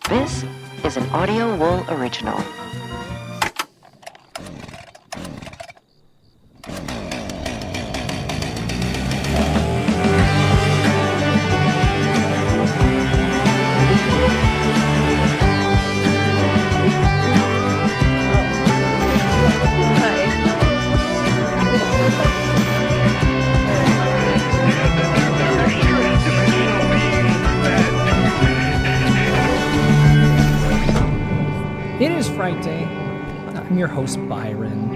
This is an Audio Wool original. It is Frightday. I'm your host, Byron.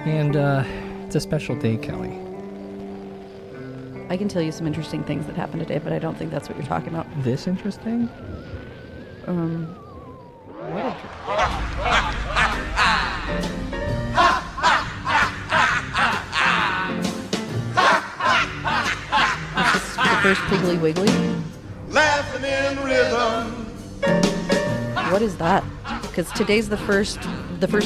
And it's a special day, Kelly. I can tell you some interesting things that happened today, but I don't think that's what you're talking about. This interesting? What is this the first Piggly Wiggly? Laughing in rhythm. What is that? Because today's the first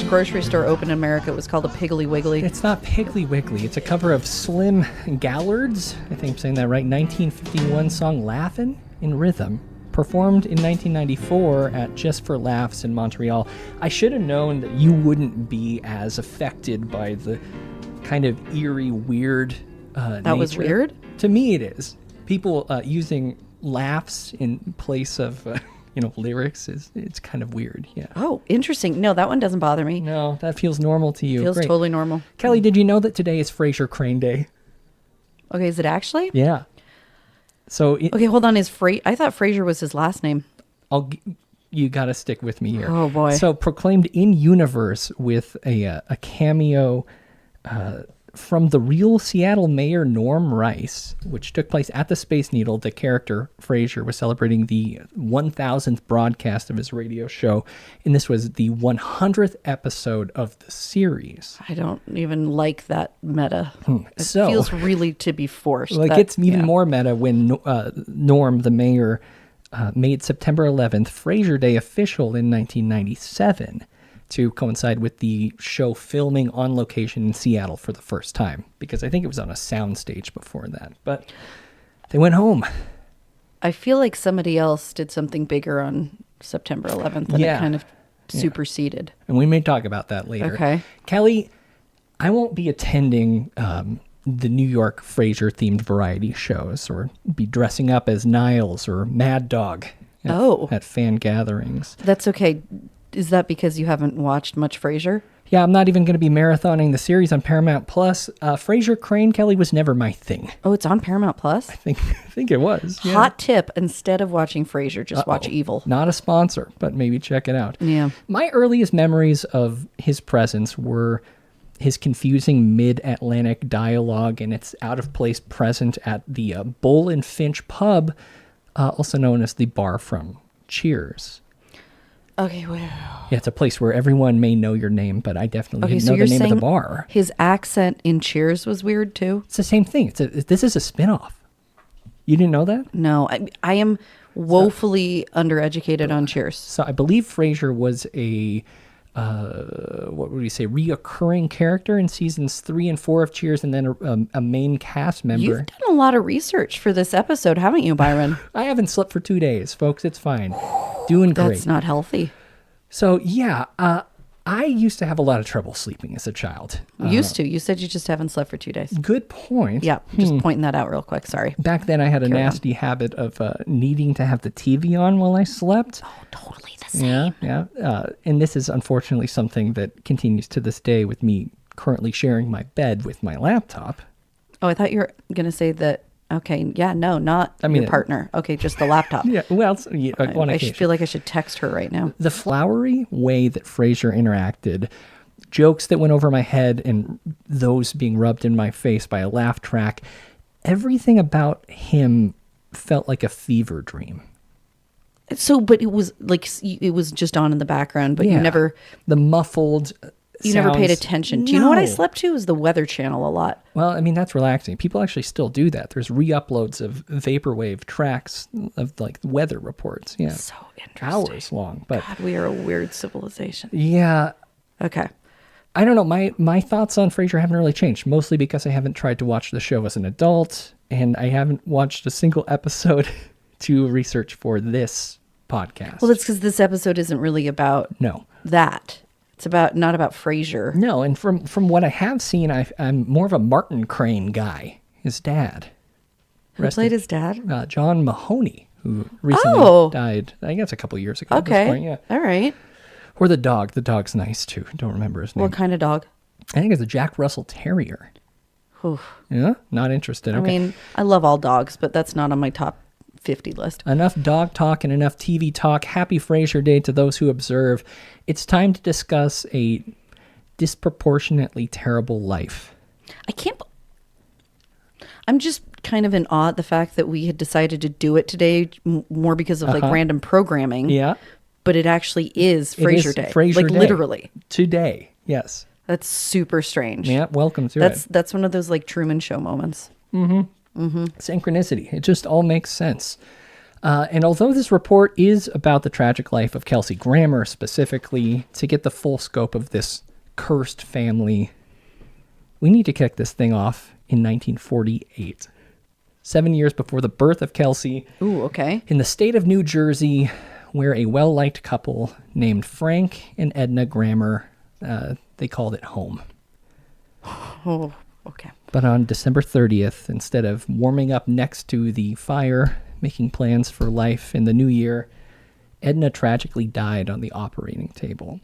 grocery store open in America. It was called a Piggly Wiggly. It's not Piggly Wiggly. It's a cover of Slim Gallard's, I think I'm saying that right, 1951 song Laughin' in Rhythm, performed in 1994 at Just for Laughs in Montreal. I should have known that you wouldn't be as affected by the kind of eerie, weird That was nature. weird? To me, it is. People using laughs in place of... lyrics it's kind of weird. Yeah. Oh, interesting. No, that one doesn't bother me. No, that feels normal to you. Feels Great. totally normal. Kelly, did you know that today is Frasier Crane Day? Okay, is it actually? Yeah. So Okay, hold on. I thought Frasier was his last name. you got to stick with me here. Oh, boy. So proclaimed in universe with a cameo from the real Seattle mayor Norm Rice, which took place at the Space Needle. The character Frasier was celebrating the 1000th broadcast of his radio show, and this was the 100th episode of the series. I don't even like that meta. It So- feels really to be forced. Well, it That- gets even yeah. more meta when Norm, the mayor, made September 11th Frasier Day official in 1997 to coincide with the show filming on location in Seattle for the first time, because I think it was on a soundstage before that. But they went home. I feel like somebody else did something bigger on September 11th and Yeah. it kind of superseded. And we may talk about that later. Okay. Kelly, I won't be attending the New York Frasier-themed variety shows or be dressing up as Niles or Mad Dog at fan gatherings. That's okay. Is that because you haven't watched much Frasier? Yeah, I'm not even going to be marathoning the series on Paramount Plus. Frasier Crane, Kelly, was never my thing. Oh, it's on Paramount Plus? I think it was. Yeah. Hot tip, instead of watching Frasier, just watch Evil. Not a sponsor, but maybe check it out. Yeah. My earliest memories of his presence were his confusing mid-Atlantic dialogue and its out-of-place present at the Bull and Finch pub, also known as the bar from Cheers. Okay, well. Yeah, it's a place where everyone may know your name, but I definitely didn't know the name of the bar. His accent in Cheers was weird too? It's the same thing. This is a spin-off. You didn't know that? No, I am woefully undereducated on Cheers. So I believe Frasier was a, what would we say, reoccurring character in seasons 3 and 4 of Cheers, and then a main cast member. You've done a lot of research for this episode, haven't you, Byron? I haven't slept for 2 days, folks. It's fine. Doing great. That's not healthy. So yeah, I used to have a lot of trouble sleeping as a child. Used to. You said you just haven't slept for 2 days. Good point. Yeah, just pointing that out real quick. Sorry. Back then I had a Carry on. nasty habit of needing to have the TV on while I slept. Oh, totally the same. Yeah. And this is unfortunately something that continues to this day with me currently sharing my bed with my laptop. Oh, I thought you were going to say that. Okay. Yeah, no, not your partner. Okay, just the laptop. Yeah, well, on I occasion. feel like I should text her right now. The flowery way that Frasier interacted, jokes that went over my head and those being rubbed in my face by a laugh track, everything about him felt like a fever dream. So, but it was like, it was just on in the background, but you never... The muffled You never paid sounds- attention. Do you know what I No. slept to? Is the Weather Channel a lot. Well, I mean, that's relaxing. People actually still do that. There's re-uploads of vaporwave tracks of like weather reports. Yeah. So interesting. Hours long. But God, we are a weird civilization. yeah, Okay. I don't know. My thoughts on Frasier haven't really changed, mostly because I haven't tried to watch the show as an adult, and I haven't watched a single episode to research for this podcast. Well, that's because this episode isn't really about No. that. It's not about Frasier. No, and from what I have seen, I'm more of a Martin Crane guy. His dad. Who played his dad? John Mahoney, who recently died, I guess a couple years ago. At this Okay. point, yeah. All right. Or the dog. The dog's nice, too. Don't remember his name. What kind of dog? I think it's a Jack Russell Terrier. Oof. Yeah? Not interested. I Okay. mean, I love all dogs, but that's not on my top 50 list. Enough dog talk and enough TV talk. Happy Frasier Day to those who observe. It's time to discuss a disproportionately terrible life. I'm just kind of in awe at the fact that we had decided to do it today more because of like random programming. Yeah. But it actually is Frasier Day. Frasier like Day. literally. Today. Yes. That's super strange. Yeah. Welcome to it. That's one of those like Truman Show moments. Synchronicity. It just all makes sense. And although this report is about the tragic life of Kelsey Grammer specifically, to get the full scope of this cursed family, we need to kick this thing off in 1948. 7 years before the birth of Kelsey. Ooh, okay. In the state of New Jersey, where a well-liked couple named Frank and Edna Grammer, they called it home. Oh, okay. But on December 30th, instead of warming up next to the fire, making plans for life in the new year, Edna tragically died on the operating table.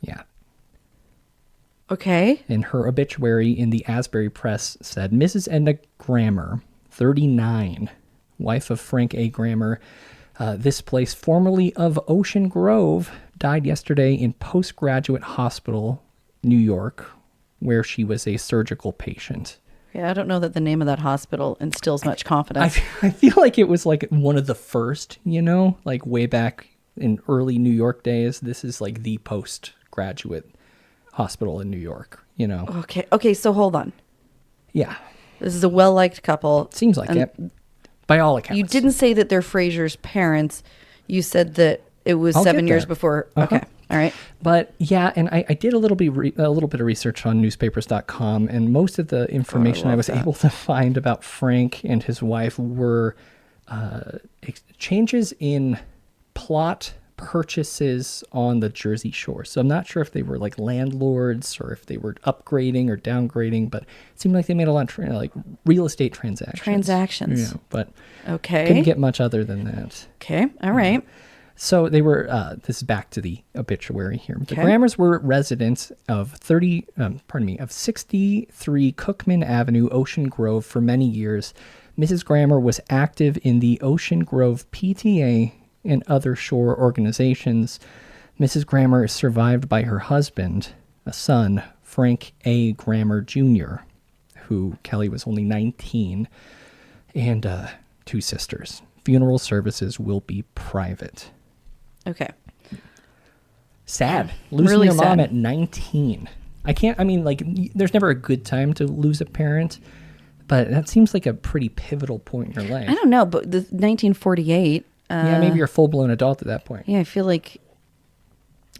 Yeah. Okay. And her obituary in the Asbury Press said, Mrs. Edna Grammer, 39, wife of Frank A. Grammer, this place formerly of Ocean Grove, died yesterday in Postgraduate Hospital, New York, where she was a surgical patient. Yeah, I don't know that the name of that hospital instills much confidence. I feel like it was like one of the first, like way back in early New York days. This is like the postgraduate hospital in New York, Okay, so hold on. Yeah. This is a well-liked couple. Seems like it. By all accounts. You didn't say that they're Frasier's parents. You said that it was I'll 7 get years there. before. Uh-huh. Okay, all right. But yeah, and I did a little bit of research on newspapers.com, and most of the information I was able to find about Frank and his wife were changes in plot purchases on the Jersey Shore. So I'm not sure if they were like landlords or if they were upgrading or downgrading, but it seemed like they made a lot of like real estate transactions. Yeah, but Okay. couldn't get much other than that. Okay, all right. So they were, this is back to the obituary here. The Okay. Grammers were residents of 63 Cookman Avenue, Ocean Grove for many years. Mrs. Grammer was active in the Ocean Grove PTA and other shore organizations. Mrs. Grammer is survived by her husband, a son, Frank A. Grammer Jr., who Kelly was only 19, and 2 sisters. Funeral services will be private. Okay. Sad. Losing Really your mom sad. at 19. There's never a good time to lose a parent, but that seems like a pretty pivotal point in your life. I don't know, but the 1948. Yeah, maybe you're a full-blown adult at that point. Yeah, I feel like.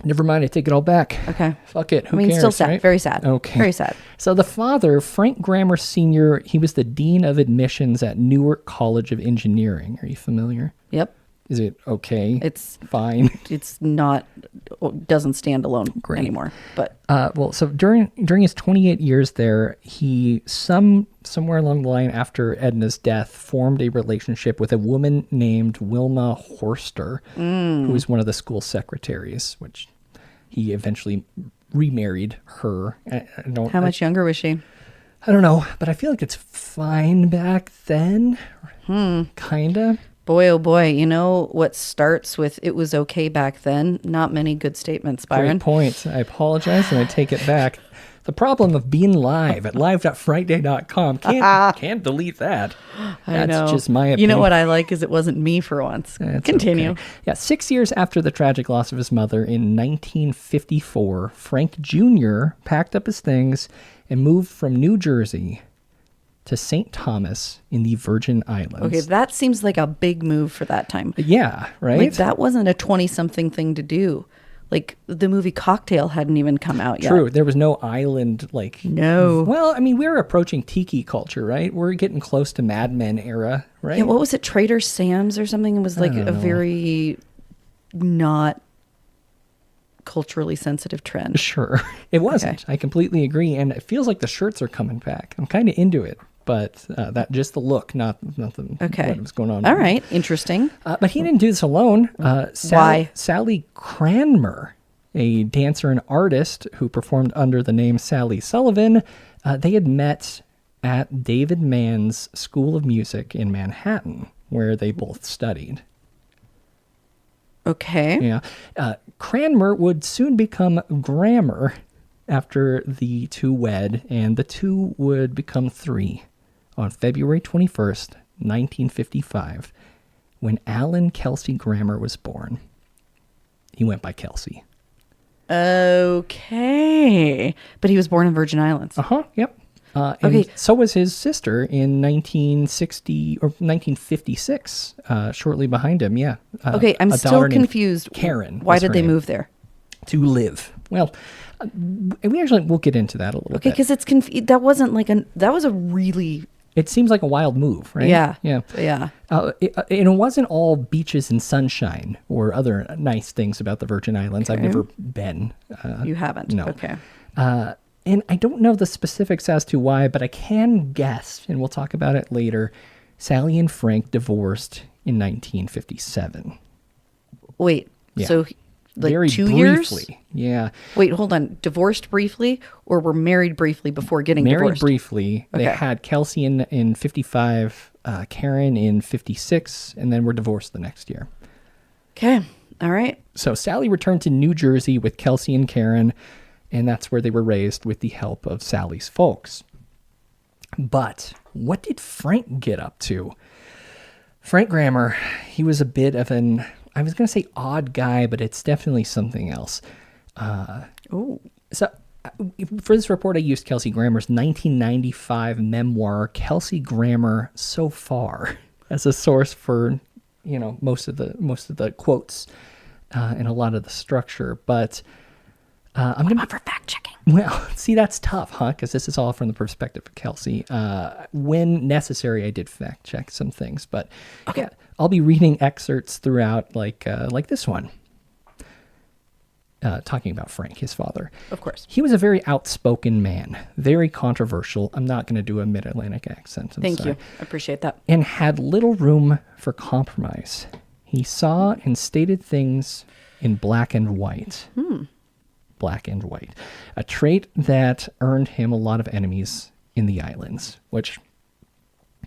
Never mind, I take it all back. Okay. Fuck it. Who I mean, cares, still sad. right? Very sad. Okay. Very sad. So the father, Frank Grammer Sr., he was the dean of admissions at Newark College of Engineering. Are you familiar? Yep. Is it okay? It's fine. It's not. Doesn't stand alone Great. anymore. But So during his 28 years there, he somewhere along the line after Edna's death formed a relationship with a woman named Wilma Horster, who was one of the school secretaries, which he eventually remarried her. how much younger was she? I don't know, but I feel like it's fine back then. Kinda. Boy, oh boy. You know what starts with "it was okay back then"? Not many good statements, Byron. Great point. I apologize and I take it back. The problem of being live at live.frightday.com. Can't delete that. I know. That's just my opinion. You know what I like is it wasn't me for once. That's Continue. okay. Yeah, 6 years after the tragic loss of his mother in 1954, Frank Jr. packed up his things and moved from New Jersey to St. Thomas in the Virgin Islands. Okay, that seems like a big move for that time. Yeah, right? Like that wasn't a 20-something thing to do. Like the movie Cocktail hadn't even come out yet. True. There was no island like. No. Well, I mean, we're approaching tiki culture, right? We're getting close to Mad Men era, right? Yeah, what was it? Trader Sam's or something? It was like a very not culturally sensitive trend. Sure. It wasn't. Okay. I completely agree. And it feels like the shirts are coming back. I'm kind of into it. But that just the look, not the what was going on. All right. Interesting. But he didn't do this alone. Why? Sally Cranmer, a dancer and artist who performed under the name Sally Sullivan, they had met at David Mann's School of Music in Manhattan, where they both studied. Okay. Yeah. Cranmer would soon become Grammer after the two wed, and the two would become three on February 21st, 1955, when Alan Kelsey Grammer was born. He went by Kelsey. Okay. But he was born in Virgin Islands. Uh-huh, yep. And Okay. so was his sister in 1960 or 1956, shortly behind him, yeah. Okay, I'm a still daughter named confused. Karen. Why was did her they name. move there? To live. Well, we'll get into that a little Okay, bit. because it's that wasn't like that was a really It seems like a wild move, right? Yeah. Yeah. It wasn't all beaches and sunshine or other nice things about the Virgin Islands. I've Okay. never been. You haven't. No. Okay. And I don't know the specifics as to why, but I can guess, and we'll talk about it later. Sally and Frank divorced in 1957. Wait. Yeah. So like Very 2 years? briefly. Yeah. Wait, hold on. Divorced briefly or were married briefly before getting Married divorced? briefly. They Okay. had Kelsey in 55, Karen in 56, and then were divorced the next year. Okay. All right. So Sally returned to New Jersey with Kelsey and Karen, and that's where they were raised with the help of Sally's folks. But what did Frank get up to? Frank Grammer, he was a bit of an, I was going to say odd guy, but it's definitely something else. Oh. So for this report, I used Kelsey Grammer's 1995 memoir, Kelsey Grammer So Far, as a source for, most of the quotes and a lot of the structure. But I'm going to For fact checking. Well, see, that's tough, huh? Because this is all from the perspective of Kelsey. When necessary, I did fact check some things, but yeah, I'll be reading excerpts throughout, like this one, talking about Frank, his father. Of course. He was a very outspoken man, very controversial. I'm not going to do a Mid-Atlantic accent. Thank you. I appreciate that. And had little room for compromise. He saw and stated things in black and white. Black and white. A trait that earned him a lot of enemies in the islands, which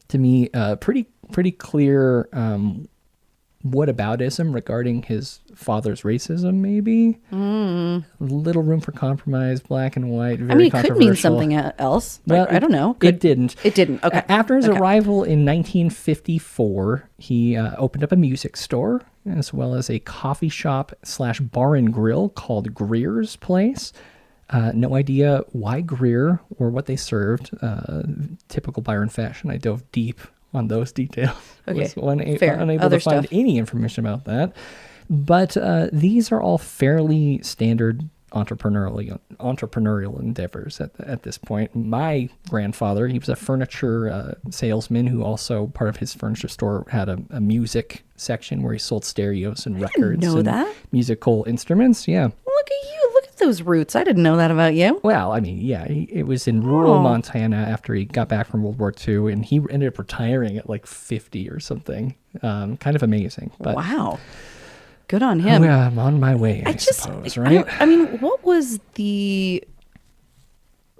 to me, pretty clear whataboutism regarding his father's racism, maybe. Little room for compromise, black and white, very It could mean something else. Well, I don't know. It didn't. It didn't. Okay. After his Okay. arrival in 1954, he opened up a music store as well as a coffee shop / bar and grill called Greer's Place. No idea why Greer or what they served. Typical Byron fashion. I dove deep on those details. Okay, Was fair. unable Other to find stuff. any information about that. But these are all fairly standard entrepreneurial endeavors at this point. My grandfather, he was a furniture salesman who also, part of his furniture store had a music section where he sold stereos and records know and that. musical instruments. Yeah. Look at you. Look at those roots. I didn't know that about you. Well, I mean, yeah, it was in rural Montana after he got back from World War II, and he ended up retiring at like 50 or something. Kind of amazing. But Wow. Good on him. yeah, I'm on my way, I suppose, right? I mean, what was the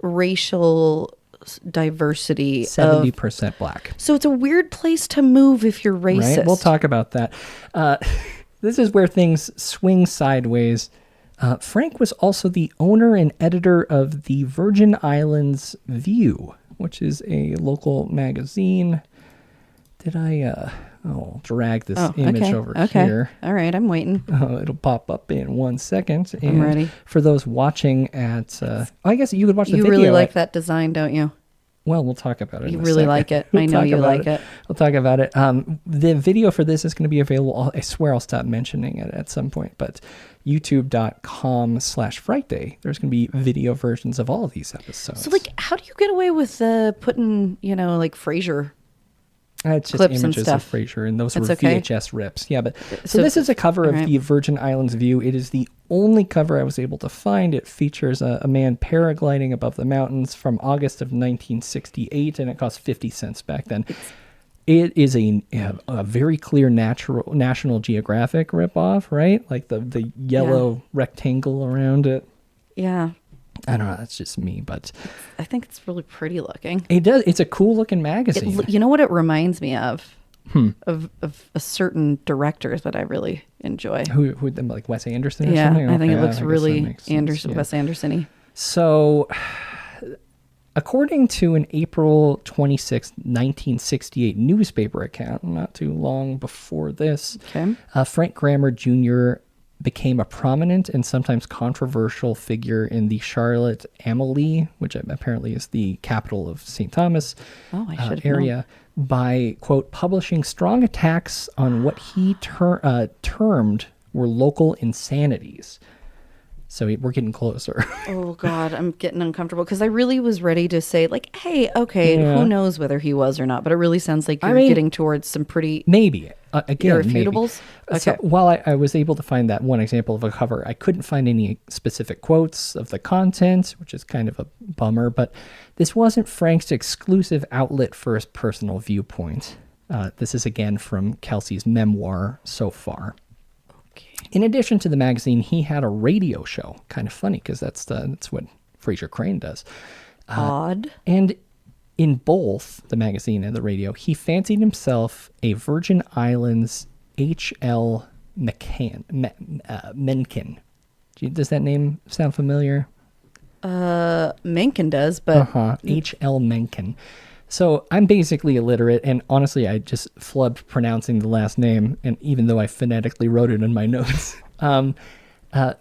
racial diversity 70% black. So it's a weird place to move if you're racist. Right? We'll talk about that. This is where things swing sideways. Frank was also the owner and editor of the Virgin Islands View, which is a local magazine. Did I drag this image over here? All right, I'm waiting. It'll pop up in 1 second. And I'm ready. For those watching at, I guess you could watch the You video. really like that design, don't you? Well, we'll talk about it. You in a really second. like it. We'll I know talk you about like it. We'll talk about it. The video for this is going to be available. I swear I'll stop mentioning it at some point, but youtube.com/Frightday. There's going to be video versions of all of these episodes. So, like, how do you get away with putting, like Frasier? It's just clips and images of stuff? Frasier, and those That's were okay? VHS rips. Yeah, but so So- this is a cover of alright. the Virgin Islands view. It is the only cover I was able to find. It features a man paragliding above the mountains from August of 1968, and it cost 50 cents back then. It is a very clear National Geographic ripoff, right? Like the yellow rectangle around it. Yeah. I don't know. That's just me, but I think it's really pretty looking. it does. It's a cool looking magazine. You know what it reminds me of? Of a certain directors that I really enjoy. Who like Wes Anderson or Yeah, something? I think Okay, it looks guess that really makes sense, yeah. Wes Anderson-y. So, according to an April 26, 1968 newspaper account, not too long before this, Okay. Frank Grammer Jr. became a prominent and sometimes controversial figure in the Charlotte Amalie, which apparently is the capital of St. Thomas Oh, I should have area, by, quote, publishing strong attacks on what he termed were local insanities. So we're getting closer. Oh God, I'm getting uncomfortable because I really was ready to say like, hey, okay, Yeah. who knows whether he was or not, but it really sounds like you're mean, getting towards some pretty Maybe. Again, maybe. irrefutables. So Okay. while I was able to find that one example of a cover, I couldn't find any specific quotes of the content, which is kind of a bummer, but this wasn't Frank's exclusive outlet for his personal viewpoint. This is again from Kelsey's memoir so far. In addition to the magazine, he had a radio show. Kind of funny because that's what Frasier Crane does. Odd. And in both the magazine and the radio, he fancied himself a Virgin Islands H.L. Mencken. Does that name sound familiar? Mencken does, but H.L. Mencken. So I'm basically illiterate, and honestly, I just flubbed pronouncing the last name, and even though I phonetically wrote it in my notes.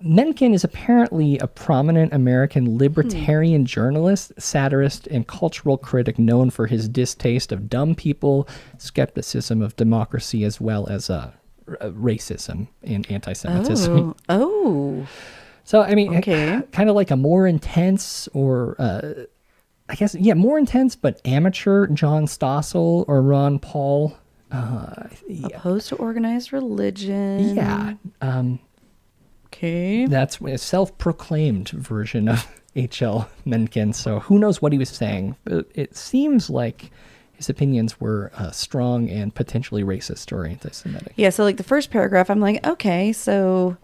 Mencken is apparently a prominent American libertarian journalist, satirist, and cultural critic known for his distaste of dumb people, skepticism of democracy, as well as racism and anti-Semitism. Oh. So, I mean, Okay. kind of like a more intense or, I guess, yeah, more intense, but amateur John Stossel or Ron Paul. Opposed to organized religion. Yeah. Okay. That's a self-proclaimed version of H.L. Mencken. So who knows what he was saying, but it seems like his opinions were strong and potentially racist or anti-Semitic. Yeah, so like the first paragraph, I'm like, okay, so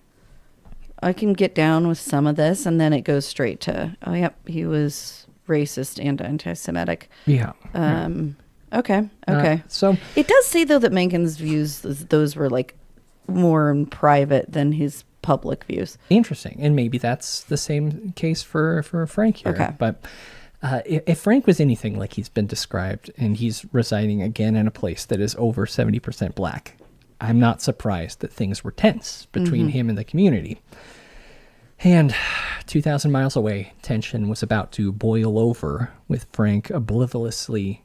I can get down with some of this, and then it goes straight to, oh, yep, he was racist and anti-Semitic. Yeah. Okay. So It does say, though, that Mencken's views, those were like more in private than his public views. interesting, and maybe that's the same case for Frank here. Okay. But if Frank was anything like he's been described, and he's residing again in a place that is over 70% black, I'm not surprised that things were tense between him and the community. And 2,000 miles away, tension was about to boil over with Frank obliviously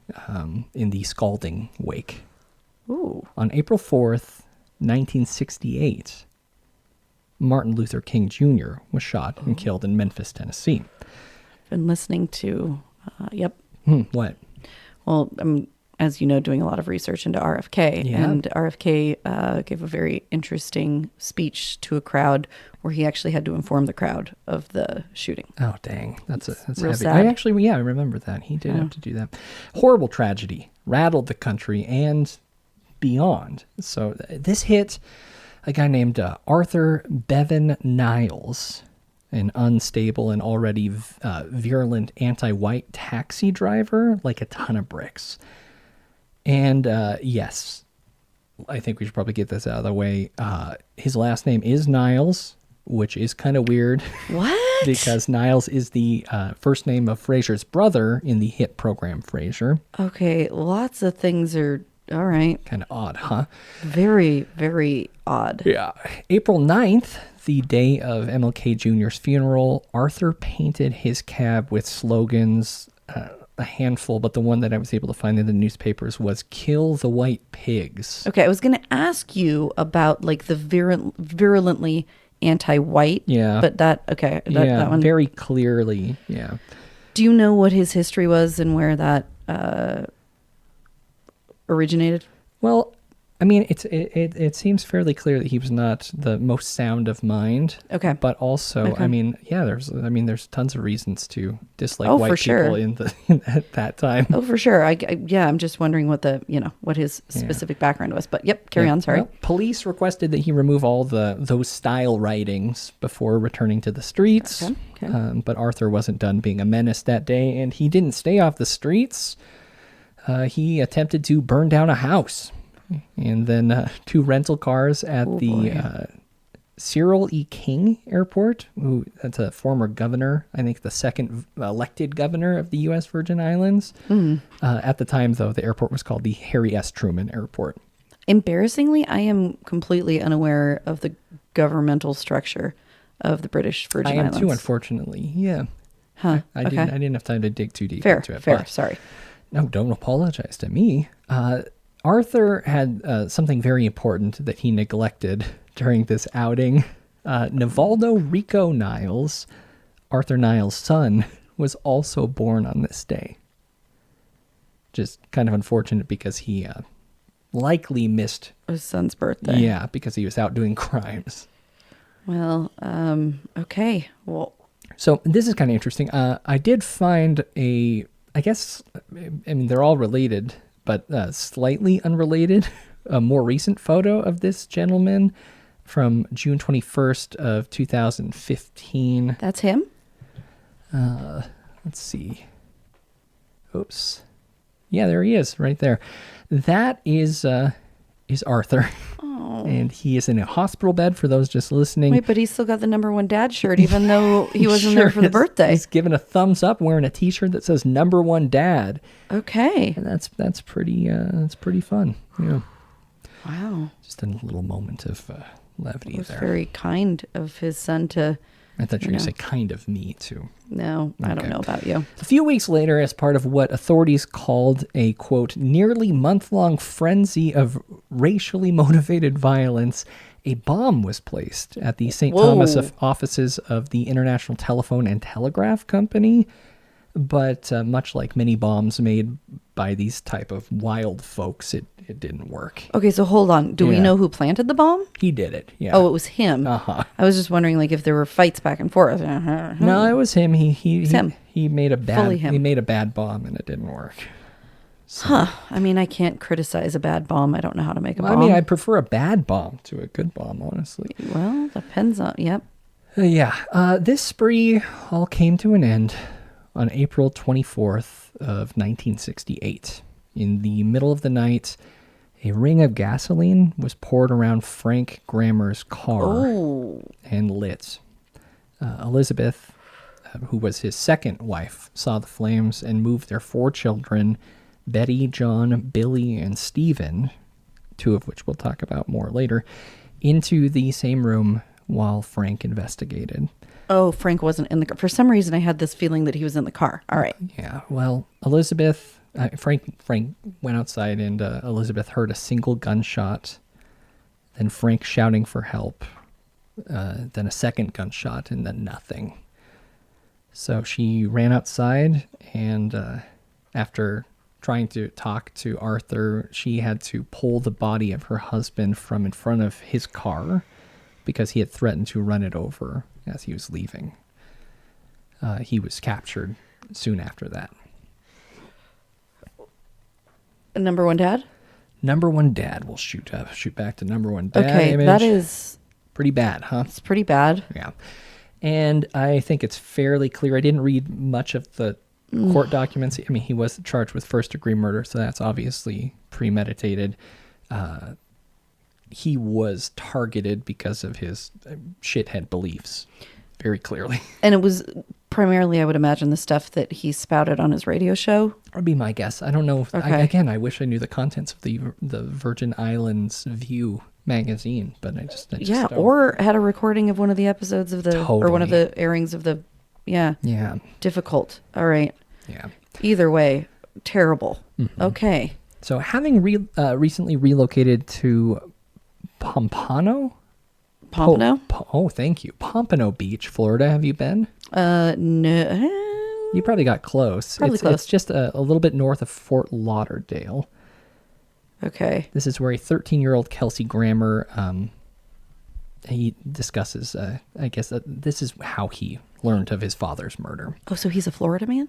in the scalding wake. Ooh. On April 4th, 1968, Martin Luther King Jr. was shot and killed in Memphis, Tennessee. Been listening to, yep. What? Well, I'm, as you know, doing a lot of research into RFK. Yeah. And RFK gave a very interesting speech to a crowd where he actually had to inform the crowd of the shooting. Oh, dang. That's real heavy. sad. I actually, I remember that. He did have to do that. Horrible tragedy. Rattled the country and beyond. So this hit a guy named Arthur Bevan Niles, an unstable and already virulent anti-white taxi driver, like a ton of bricks. And yes, I think we should probably get this out of the way. His last name is Niles, which is kind of weird. What? Because Niles is the first name of Frasier's brother in the hit program Frasier. Okay, lots of things are, all right. Kind of odd, huh? Very, very odd. Yeah. April 9th, the day of MLK Jr.'s funeral, Arthur painted his cab with slogans a handful, but the one that I was able to find in the newspapers was "Kill the White Pigs." Okay, I was going to ask you about like the virulently anti-white. Yeah. But that one. Very clearly. Yeah. Do you know what his history was and where that originated? Well, I mean, it seems fairly clear that he was not the most sound of mind. Okay. But also, Okay. I mean, yeah, there's tons of reasons to dislike Oh, white for people sure. at that time. Oh, for sure. I'm just wondering what what his specific background was. But yep, carry Yeah. on. Sorry. Well, police requested that he remove all those style writings before returning to the streets. Okay. But Arthur wasn't done being a menace that day, and he didn't stay off the streets. He attempted to burn down a house, and then 2 rental cars at the Cyril E. King Airport. That's a former governor, I think the second elected governor of the U.S. Virgin Islands. At the time, though, the airport was called the Harry S. Truman Airport. Embarrassingly, I am completely unaware of the governmental structure of the British Virgin I am Islands. too, unfortunately. Yeah. Huh. I okay. didn't have time to dig too deep Fair. into it. Fair. but- Sorry. No, don't apologize to me. Arthur had something very important that he neglected during this outing. Nivaldo Rico Niles, Arthur Niles' son, was also born on this day. Just kind of unfortunate because he likely missed. His son's birthday. Yeah, because he was out doing crimes. Well, okay. Well, So this is kind of interesting. I did find I guess, I mean, they're all related, but slightly unrelated. A more recent photo of this gentleman from June 21st of 2015. that's him? Let's see. Oops. Yeah, there he is, right there. That is Arthur. Oh. And he is in a hospital bed for those just listening. Wait, but he's still got the #1 dad shirt, even though he wasn't Sure there for the is. birthday. He's giving a thumbs up, wearing a T-shirt that says #1 Dad, Okay. and that's pretty fun. Yeah, Wow. just a little moment of levity It was there. very kind of his son to. I thought you were you going to know. say kind of me too. No, I don't Okay. know about you. A few weeks later, as part of what authorities called a, quote, nearly month-long frenzy of racially motivated violence, a bomb was placed at the St. Whoa. Thomas offices of the International Telephone and Telegraph Company. But much like many bombs made by these type of wild folks, it didn't work. Okay, so hold on. Do we Yeah. know who planted the bomb? He did it, yeah. Oh, it was him. Uh-huh. I was just wondering, like, if there were fights back and forth. No, it was him. him. He made a Fully him. he made a bad bomb and it didn't work. Huh. I mean, I can't criticize a bad bomb. I don't know how to make a Well, I bomb. mean, I prefer a bad bomb to a good bomb, honestly. Well, depends on. Yep. This spree all came to an end on April 24th of 1968. In the middle of the night, a ring of gasoline was poured around Frank Grammer's car Oh. and lit. Elizabeth, who was his second wife, saw the flames and moved their 4 children, Betty, John, Billy, and Stephen, 2 of which we'll talk about more later, into the same room while Frank investigated. Oh, Frank wasn't in the car. For some reason, I had this feeling that he was in the car. All right. Yeah, well, Frank went outside and Elizabeth heard a single gunshot, then Frank shouting for help, then a second gunshot, and then nothing. So she ran outside, and after trying to talk to Arthur, she had to pull the body of her husband from in front of his car because he had threatened to run it over as he was leaving. He was captured soon after that. #1 dad? #1 Dad. We'll shoot back to #1 Dad. Okay, image. that is. Pretty bad, huh? It's pretty bad. Yeah. And I think it's fairly clear. I didn't read much of the court documents. I mean, he was charged with first-degree murder, so that's obviously premeditated. He was targeted because of his shithead beliefs, very clearly. And it was primarily, I would imagine, the stuff that he spouted on his radio show. That'd be my guess. I don't know. Okay. I wish I knew the contents of the Virgin Islands View magazine, but I just Yeah, don't. or had a recording of one of the episodes of the, or one of Totally. the airings of the, yeah, Yeah. difficult. All right. Yeah. Either way, terrible. Mm-hmm. Okay. So having recently relocated to Pompano? Pompano? Oh, thank you. Pompano Beach, Florida. Have you been? No. You probably got close. Probably It's close. just a little bit north of Fort Lauderdale. Okay. This is where a 13-year-old Kelsey Grammer, he discusses, I guess, this is how he learned of his father's murder. Oh, so he's a Florida man?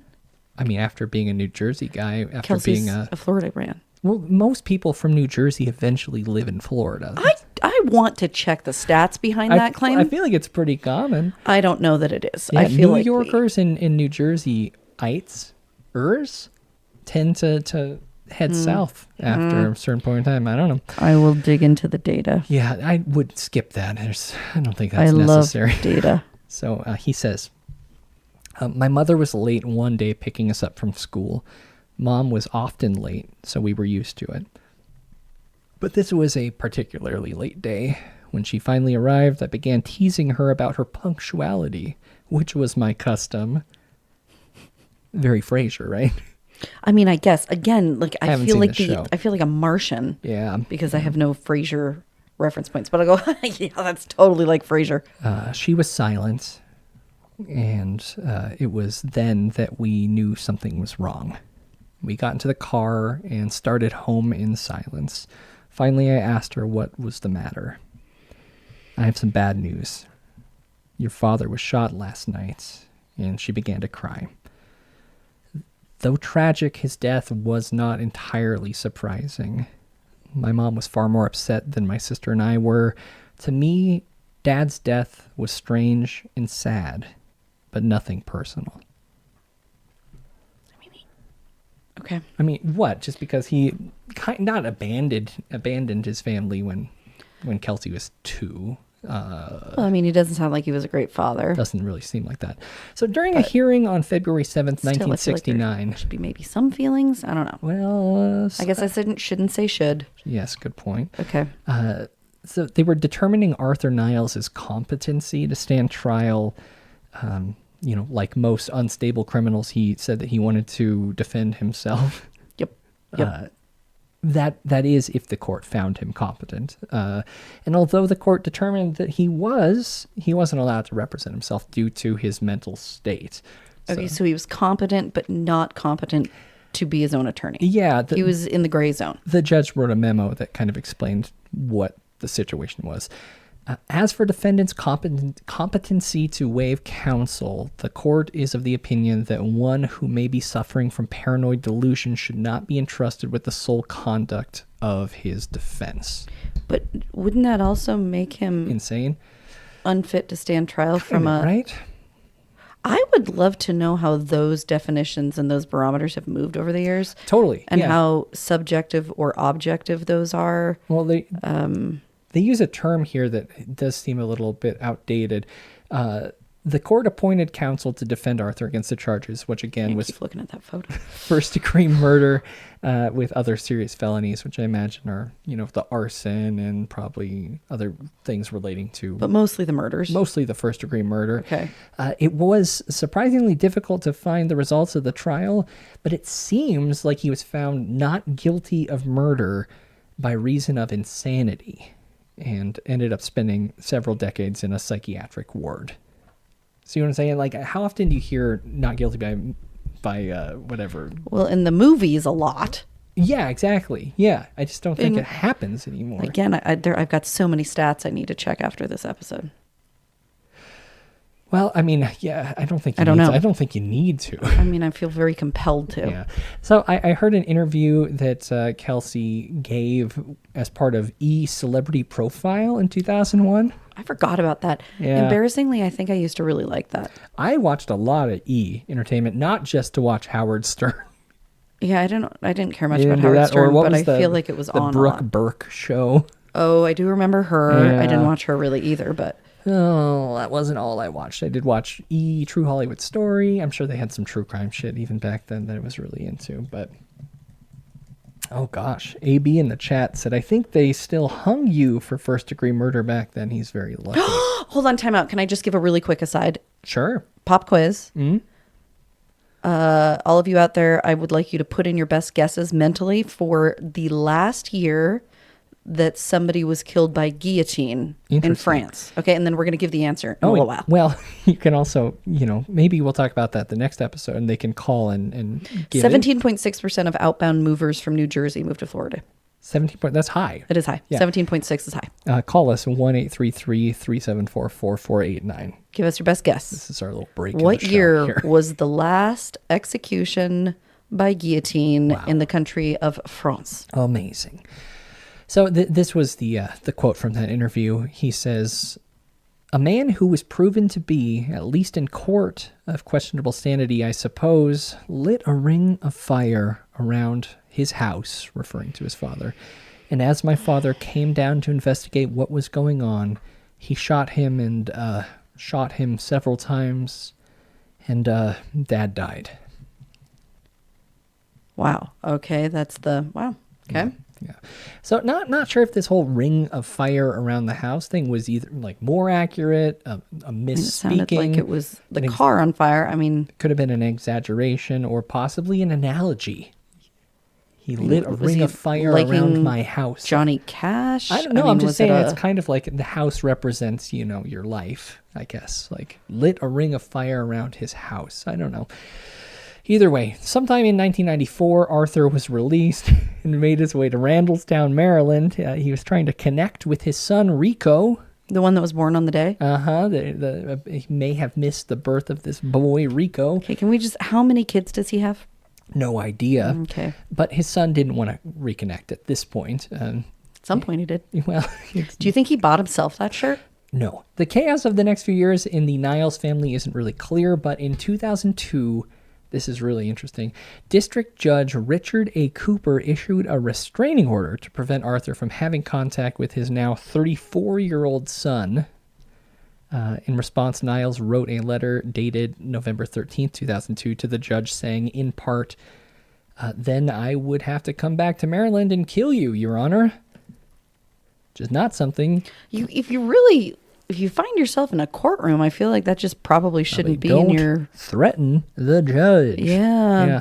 I mean, after being a New Jersey guy, after Kelsey's being a Florida man. Well, most people from New Jersey eventually live in Florida. I want to check the stats behind that claim. I feel like it's pretty common. I don't know that it is. Yeah, I feel New like Yorkers in New Jersey-ites tend to head south after a certain point in time. I don't know. I will dig into the data. Yeah, I would skip that. I don't think that's necessary. Love data. So he says, my mother was late one day picking us up from school. Mom was often late, so we were used to it. But this was a particularly late day. When she finally arrived, I began teasing her about her punctuality, which was my custom. Very Frasier, right? I mean, I guess again, like I haven't feel seen like the show. I feel like a Martian. Yeah. Because I have no Frasier reference points, but I go, yeah, that's totally like Frasier. She was silent, and it was then that we knew something was wrong. We got into the car and started home in silence. Finally, I asked her what was the matter. I have some bad news. Your father was shot last night, and she began to cry. Though tragic, his death was not entirely surprising. My mom was far more upset than my sister and I were. To me, Dad's death was strange and sad, but nothing personal. Okay. I mean, what? Just because he not abandoned his family when Kelsey was 2. Well, I mean, he doesn't sound like he was a great father. Doesn't really seem like that. So during a hearing on February 7th, Still, I feel like 1969. there should be maybe some feelings. I don't know. Well, I guess I shouldn't say should. yes, good point. Okay. So they were determining Arthur Niles' competency to stand trial. Like most unstable criminals, he said that he wanted to defend himself. Yep. That is if the court found him competent. And although the court determined that he wasn't allowed to represent himself due to his mental state. Okay, so he was competent, but not competent to be his own attorney. Yeah. He was in the gray zone. The judge wrote a memo that kind of explained what the situation was. As for defendant's competency to waive counsel, the court is of the opinion that one who may be suffering from paranoid delusion should not be entrusted with the sole conduct of his defense. But wouldn't that also make him Insane? unfit to stand trial from a... Right? I would love to know how those definitions and those barometers have moved over the years. Totally. And yeah. how subjective or objective those are. Well, they use a term here that does seem a little bit outdated. The court appointed counsel to defend Arthur against the charges, which again was keep looking at that photo. first-degree murder with other serious felonies, which I imagine are, the arson and probably other things relating to... But mostly the murders. Mostly the first-degree murder. Okay. It was surprisingly difficult to find the results of the trial, but it seems like he was found not guilty of murder by reason of insanity, and ended up spending several decades in a psychiatric ward. See what I'm saying? Like, how often do you hear not guilty by whatever? Well, in the movies, a lot. Yeah, exactly. Yeah, I just don't think it happens anymore. Again, I've got so many stats I need to check after this episode. Well, I mean, yeah, I don't think you need to. I mean, I feel very compelled to. Yeah. So I heard an interview that Kelsey gave as part of Celebrity Profile in 2001. I forgot about that. Yeah. Embarrassingly, I think I used to really like that. I watched a lot of Entertainment, not just to watch Howard Stern. Yeah, I didn't care much You about didn't do Howard that? Or Stern, what but was I the- feel like it was the on a Brooke lot. Burke show. Oh, I do remember her. Yeah. I didn't watch her really either, but Oh, that wasn't all I watched. I did watch True Hollywood Story. I'm sure they had some true crime shit even back then that I was really into, but... Oh gosh, AB in the chat said, I think they still hung you for first-degree murder back then. He's very lucky. hold on, time out. Can I just give a really quick aside? Sure. Pop quiz. All of you out there, I would like you to put in your best guesses mentally for the last year that somebody was killed by guillotine in Interesting. France. Okay, and then we're going to give the answer in a little while. Well, you can also, maybe we'll talk about that the next episode, and they can call and give 17.6% of outbound movers from New Jersey moved to Florida. 17 that's high. It is high. Yeah. 17.6 is high. Call us 1-833-374-4489. Give us your best guess. This is our little break. What in the show year here. was the last execution by guillotine Wow. in the country of France? Amazing. So this was the quote from that interview. He says, "A man who was proven to be, at least in court, of questionable sanity, I suppose, lit a ring of fire around his house," referring to his father. "And as my father came down to investigate what was going on, he shot him and shot him several times, and Dad died." Wow. Okay, that's the wow. Okay. Yeah. So not sure if this whole ring of fire around the house thing was either like more accurate, a It misspeaking. sounded like it was the car on fire. I mean, Could have been an exaggeration or possibly an analogy. He lit a was ring he of fire liking around my house. Johnny Cash. I don't know. mean, I'm just was saying it it's kind of like the house represents, your life, I guess. Like lit a ring of fire around his house. I don't know. Either way, sometime in 1994, Arthur was released and made his way to Randallstown, Maryland. He was trying to connect with his son, Rico. the one that was born on the day. He may have missed the birth of this boy, Rico. Okay, can we just? How many kids does he have? No idea. Okay. But his son didn't want to reconnect at this point. At some point he did. Well, Do you think he bought himself that shirt? no. The chaos of the next few years in the Niles family isn't really clear, but in 2002, this is really interesting, District Judge Richard A. Cooper issued a restraining order to prevent Arthur from having contact with his now 34-year-old son. In response, Niles wrote a letter dated November 13th, 2002 to the judge saying, in part, "Then I would have to come back to Maryland and kill you, Your Honor." Which is not something... If you find yourself in a courtroom, I feel like that just probably shouldn't be don't in your. threaten the judge. Yeah.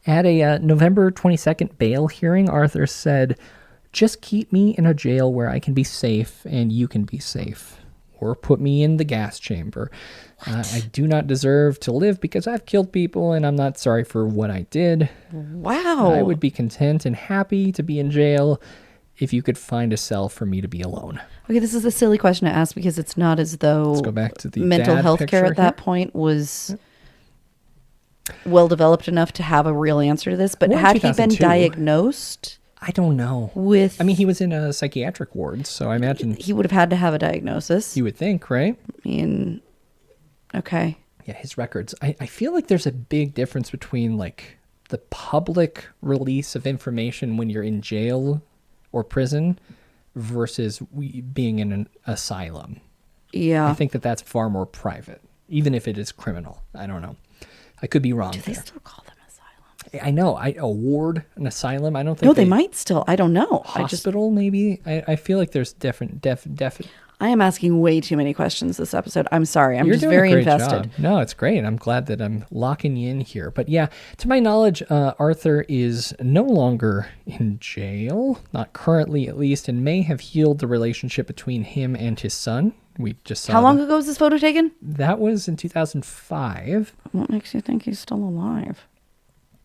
At a November 22nd bail hearing, Arthur said, "Just keep me in a jail where I can be safe and you can be safe. Or put me in the gas chamber. I do not deserve to live because I've killed people and I'm not sorry for what I did. Wow. I would be content and happy to be in jail if you could find a cell for me to be alone." Okay, this is a silly question to ask because it's not as though Let's go back to the mental dad health care picture at that here. point was well developed enough to have a real answer to this. But Well, in had he been 2002. diagnosed I don't know. with, I mean, he was in a psychiatric ward, so I imagine he would have had to have a diagnosis. you would think, right? I mean, okay. Yeah, his records. I feel like there's a big difference between like the public release of information when you're in jail or prison versus being in an asylum. Yeah. I think that's far more private, even if it is criminal. I don't know. I could be wrong Do they there. still call them asylums? I know. A ward, an asylum. I don't think. No, they might still. I don't know. Hospital, maybe. I feel like there's different. I am asking way too many questions this episode. I'm sorry. I'm You're just doing very a great invested. job. No, it's great. I'm glad that I'm locking you in here. But yeah, to my knowledge, Arthur is no longer in jail, not currently at least, and may have healed the relationship between him and his son. We just saw How long ago was this photo taken? that was in 2005. What makes you think he's still alive?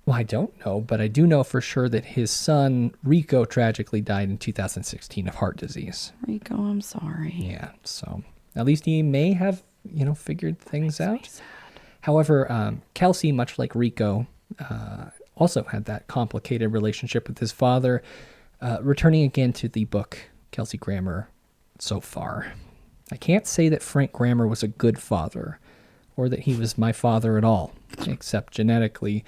Well, I don't know, but I do know for sure that his son, Rico, tragically died in 2016 of heart disease. Rico, I'm sorry. Yeah, so at least he may have, figured things out. However, Kelsey, much like Rico, also had that complicated relationship with his father. Returning again to the book, Kelsey Grammer, so far. I can't say that Frank Grammer was a good father, or that he was my father at all, except genetically.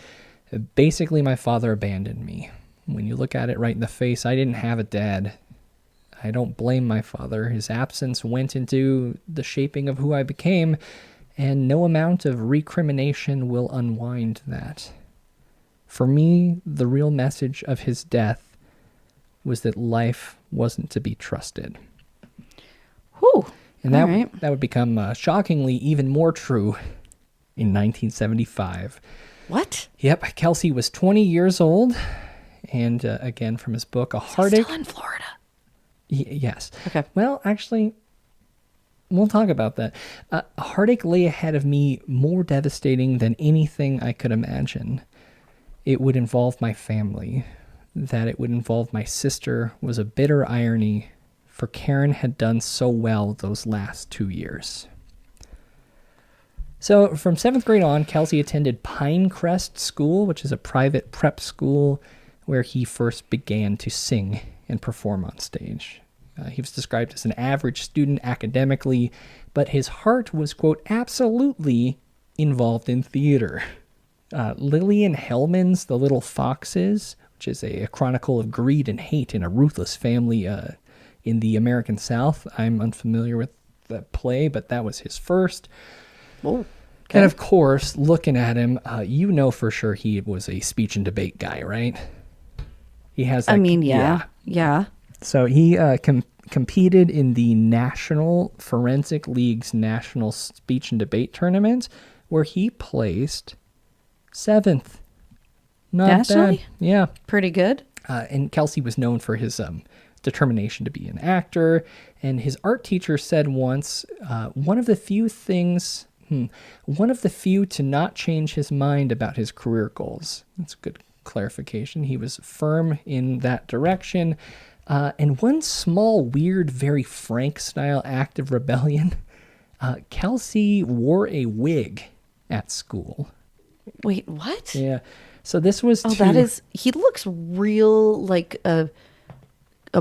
Basically, my father abandoned me. When you look at it right in the face, I didn't have a dad. I don't blame my father. His absence went into the shaping of who I became, and no amount of recrimination will unwind that. For me, the real message of his death was that life wasn't to be trusted. Whew. And that, All right. that would become shockingly even more true in 1975, What? Yep, Kelsey was 20 years old. And again, from his book, A Heartache... Still in Florida. Yes. Okay. Well, actually, we'll talk about that. A heartache lay ahead of me more devastating than anything I could imagine. It would involve my family. That it would involve my sister was a bitter irony, for Karen had done so well those last 2 years. So from 7th grade on, Kelsey attended Pinecrest School, which is a private prep school where he first began to sing and perform on stage. He was described as an average student academically, but his heart was, quote, absolutely involved in theater. Lillian Hellman's The Little Foxes, which is a chronicle of greed and hate in a ruthless family in the American South. I'm unfamiliar with the play, but that was his first. Oh, okay. And of course, looking at him, you know for sure he was a speech and debate guy, right? He has. I mean, yeah. So he competed in the National Forensic League's National Speech and Debate Tournament, where he placed 7th. Not Nationally? bad. Yeah. Pretty good. And Kelsey was known for his determination to be an actor. And his art teacher said once, one of the few to not change his mind about his career goals. That's a good clarification. He was firm in that direction. And one small, weird, very Frank style act of rebellion, Kelsey wore a wig at school. Wait, what? Yeah. So this was he looks real like a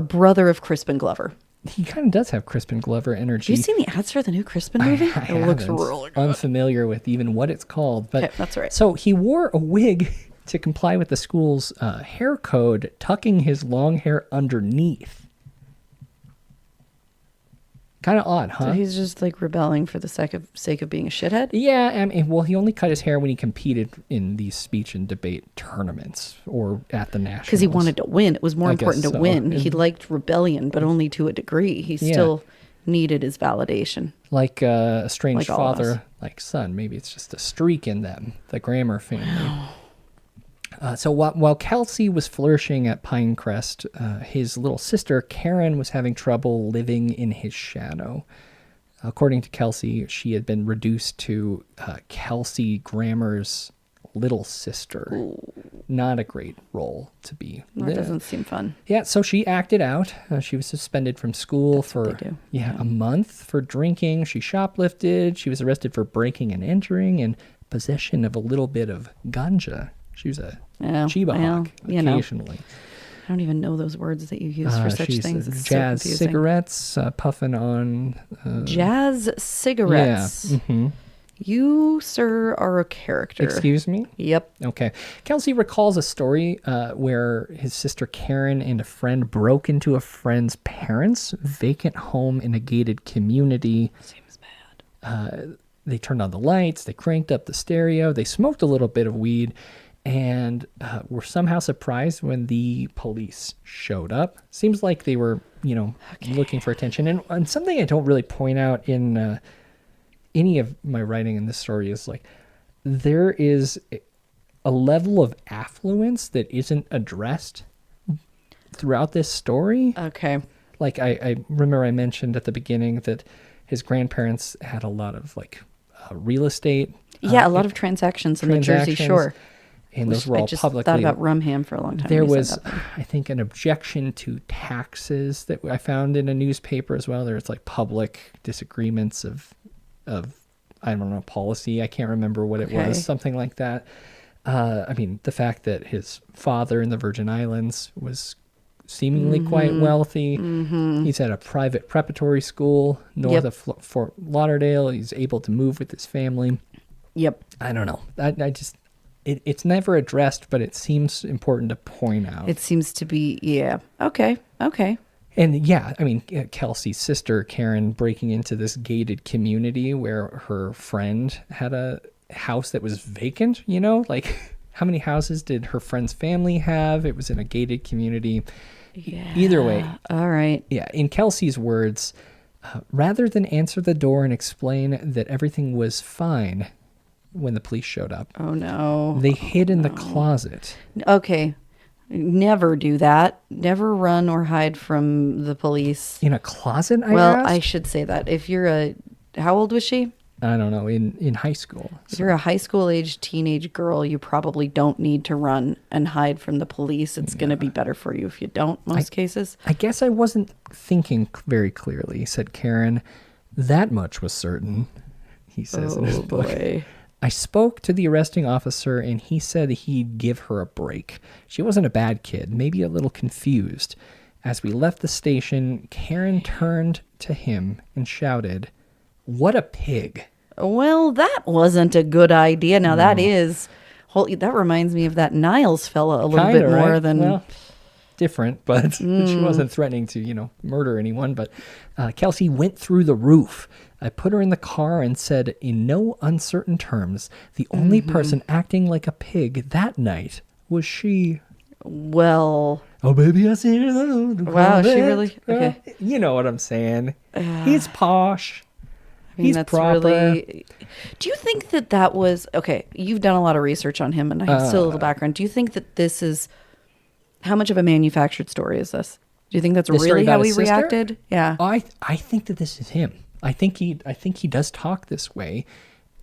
brother of Crispin Glover. He kind of does have Crispin Glover energy. Have you seen the ads for the new Crispin movie? I It looks haven't. really good. Unfamiliar with even what it's called. But Okay, that's right. So he wore a wig to comply with the school's hair code, tucking his long hair underneath. Kind of odd, huh? So he's just like rebelling for the sake of being a shithead? Yeah, I mean, well, he only cut his hair when he competed in these speech and debate tournaments or at the nationals. Because he wanted to win. It was more I important guess to so. win. He liked rebellion, but only to a degree. He still needed his validation. Like a strange Like all of us. father, like son. Maybe it's just a streak in them, the Grammer family. So while Kelsey was flourishing at Pinecrest, his little sister, Karen, was having trouble living in his shadow. According to Kelsey, she had been reduced to Kelsey Grammer's little sister. Ooh. Not a great role to be. That doesn't seem fun. Yeah, so she acted out. She was suspended from school for a month for drinking. She shoplifted. She was arrested for breaking and entering and possession of a little bit of ganja. She was a Chiba hawk occasionally. I don't even know those words that you use for such things. It's jazz so confusing. cigarettes, puffing on. Jazz cigarettes. Yeah. Mm-hmm. You, sir, are a character. Excuse me? Yep. Okay. Kelsey recalls a story where his sister Karen and a friend broke into a friend's parents' vacant home in a gated community. Seems bad. They turned on the lights. They cranked up the stereo. They smoked a little bit of weed and were somehow surprised when the police showed up. Seems like they were, looking for attention. And something I don't really point out in any of my writing in this story is like there is a level of affluence that isn't addressed throughout this story. Okay. Like I remember I mentioned at the beginning that his grandparents had a lot of like real estate. Yeah, a lot of transactions in the Jersey Shore. And those were all publicly. I just thought about Rumham for a long time. There was, I think, an objection to taxes that I found in a newspaper as well. There's like public disagreements of I don't know, policy. I can't remember what it was. Something like that. I mean, the fact that his father in the Virgin Islands was seemingly quite wealthy. Mm-hmm. He's at a private preparatory school north of Fort Lauderdale. He's able to move with his family. Yep. I don't know. I just... It's never addressed, but it seems important to point out. It seems to be, yeah. Okay. And yeah, I mean, Kelsey's sister, Karen, breaking into this gated community where her friend had a house that was vacant, like how many houses did her friend's family have? It was in a gated community. Yeah. Either way. All right. Yeah. In Kelsey's words, rather than answer the door and explain that everything was fine, when the police showed up. Oh, no. They hid in the closet. Okay. Never do that. Never run or hide from the police. In a closet, I Well, asked? I should say that. If you're how old was she? I don't know, in high school. If you're a high school age teenage girl, you probably don't need to run and hide from the police. It's going to be better for you if you don't, most cases. I guess I wasn't thinking very clearly, said Karen. That much was certain, he says in his book. Boy. I spoke to the arresting officer and he said he'd give her a break. She wasn't a bad kid, maybe a little confused. As we left the station, Karen turned to him and shouted, "What a pig." Well, that wasn't a good idea. Now, that reminds me of that Niles fella a little Kinda, bit more right? than... Well, different, but she wasn't threatening to, murder anyone. But Kelsey went through the roof. I put her in the car and said, in no uncertain terms, the only person acting like a pig that night was she. Well... Oh, baby, I see you. Wow, she really... Okay. You know what I'm saying. He's posh. I mean, He's that's proper. really... Do you think that was... Okay, you've done a lot of research on him, and I have still a little background. Do you think that this is... How much of a manufactured story is this? Do you think that's The story really about how he his sister? reacted? Yeah. I think that this is him. I think he does talk this way,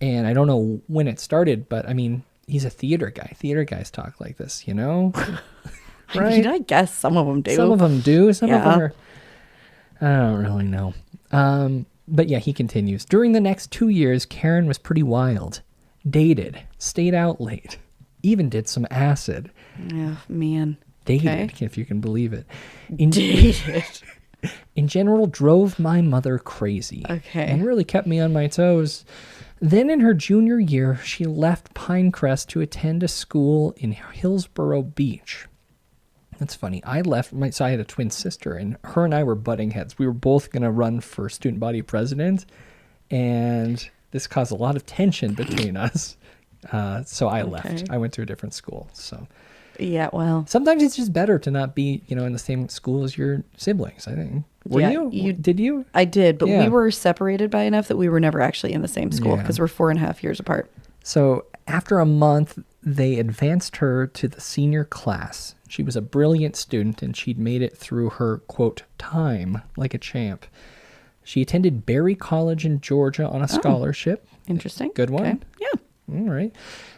and I don't know when it started, but I mean, he's a theater guy. Theater guys talk like this, right? I mean, I guess some of them do. Some of them do. Some of Yeah. them are. I don't really know. But yeah, he continues. During the next 2 years, Karen was pretty wild. Dated, stayed out late, even did some acid. Oh, man. Dated, Okay. if you can believe it. Dated. In general, drove my mother crazy. Okay. And really kept me on my toes. Then in her junior year, she left Pinecrest to attend a school in Hillsborough Beach. That's funny. So I had a twin sister, and her and I were butting heads. We were both going to run for student body president, and this caused a lot of tension between us. So I left. I went to a different school. So Yeah, well. sometimes it's just better to not be, in the same school as your siblings, I think. Were Yeah, you? Did you? I did, but Yeah. we were separated by enough that we were never actually in the same school Yeah. because we're 4.5 years apart. So after a month, they advanced her to the senior class. She was a brilliant student, and she'd made it through her, quote, time like a champ. She attended Berry College in Georgia on a scholarship. Interesting. Good one. Okay. Yeah. All right.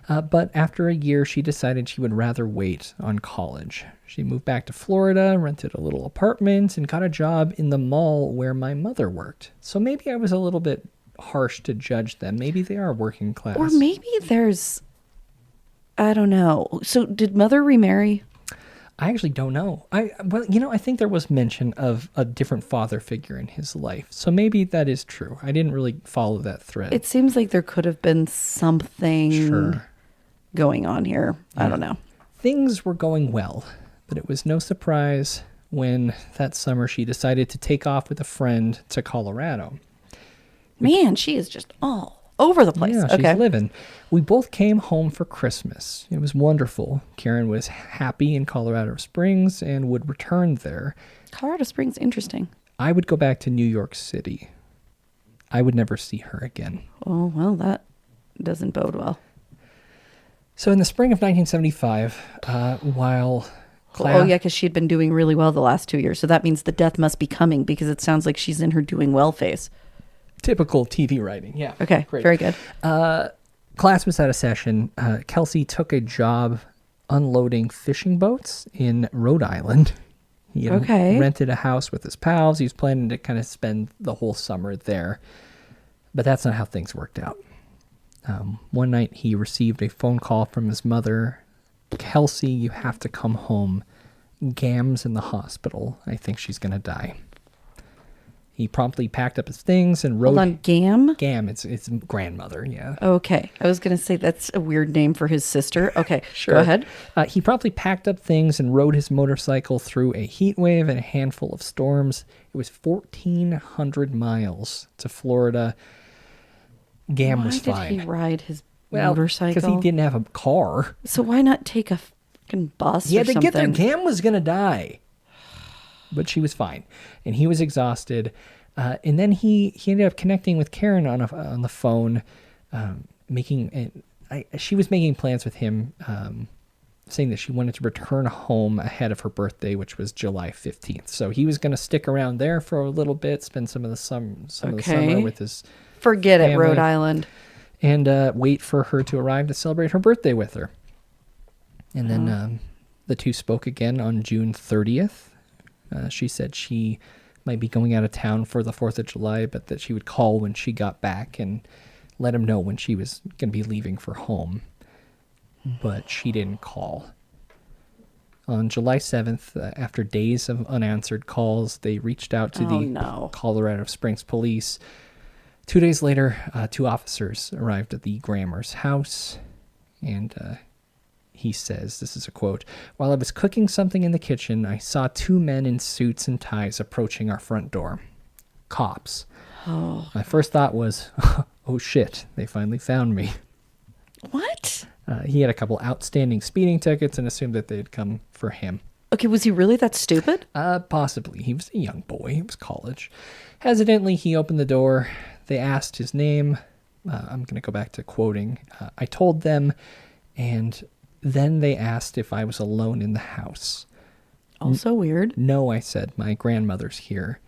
But after a year, she decided she would rather wait on college. She moved back to Florida, rented a little apartment, and got a job in the mall where my mother worked. So maybe I was a little bit harsh to judge them. Maybe they are working class. Or maybe there's... I don't know. So did mother remarry? I actually don't know. I think there was mention of a different father figure in his life. So maybe that is true. I didn't really follow that thread. It seems like there could have been something Sure. going on here. I don't know. Things were going well, but it was no surprise when that summer she decided to take off with a friend to Colorado. Man, she is just all over the place. Yeah, Okay. she's living. We both came home for Christmas. It was wonderful. Karen was happy in Colorado Springs and would return there. Colorado Springs, interesting. I would go back to New York City. I would never see her again. Oh, well, that doesn't bode well. So in the spring of 1975, while Oh, yeah, because she'd been doing really well the last 2 years. So that means the death must be coming because it sounds like she's in her doing well phase. typical TV writing, yeah. Okay, Great. very good. Class was out of session. Kelsey took a job unloading fishing boats in Rhode Island. He had rented a house with his pals. He was planning to kind of spend the whole summer there. But that's not how things worked out. One night he received a phone call from his mother. Kelsey, you have to come home. Gam's in the hospital. I think she's going to die. He promptly packed up his things and rode... Hold on, Gam? Gam, it's grandmother, yeah. Okay. I was going to say that's a weird name for his sister. Okay, Sure. Go ahead. He promptly packed up things and rode his motorcycle through a heat wave and a handful of storms. It was 1,400 miles to Florida. Gam was fine. Why did he ride his Well, motorcycle? because he didn't have a car. So why not take a fucking bus He or had to something? get there. Gam was going to die. But she was fine. And he was exhausted. And then he ended up connecting with Karen on the phone. she was making plans with him, saying that she wanted to return home ahead of her birthday, which was July 15th. So he was going to stick around there for a little bit, spend some of the summer with his Forget it, family, Rhode Island. and wait for her to arrive to celebrate her birthday with her. And then the two spoke again on June 30th. She said she might be going out of town for the 4th of July, but that she would call when she got back and let him know when she was going to be leaving for home. But she didn't call. On July 7th, after days of unanswered calls, they reached out to the Colorado Springs police. 2 days later, 2 officers arrived at the Grammer's house, and he says, this is a quote, "While I was cooking something in the kitchen, I saw 2 men in suits and ties approaching our front door. Cops. Oh. My first thought was, oh shit, they finally found me." What? He had a couple outstanding speeding tickets and assumed that they'd come for him. Okay, was he really that stupid? Possibly. He was a young boy. He was college. Hesitantly, he opened the door. They asked his name. I'm going to go back to quoting. "I told them, and then they asked if I was alone in the house." Also weird. "No," I said. "My grandmother's here."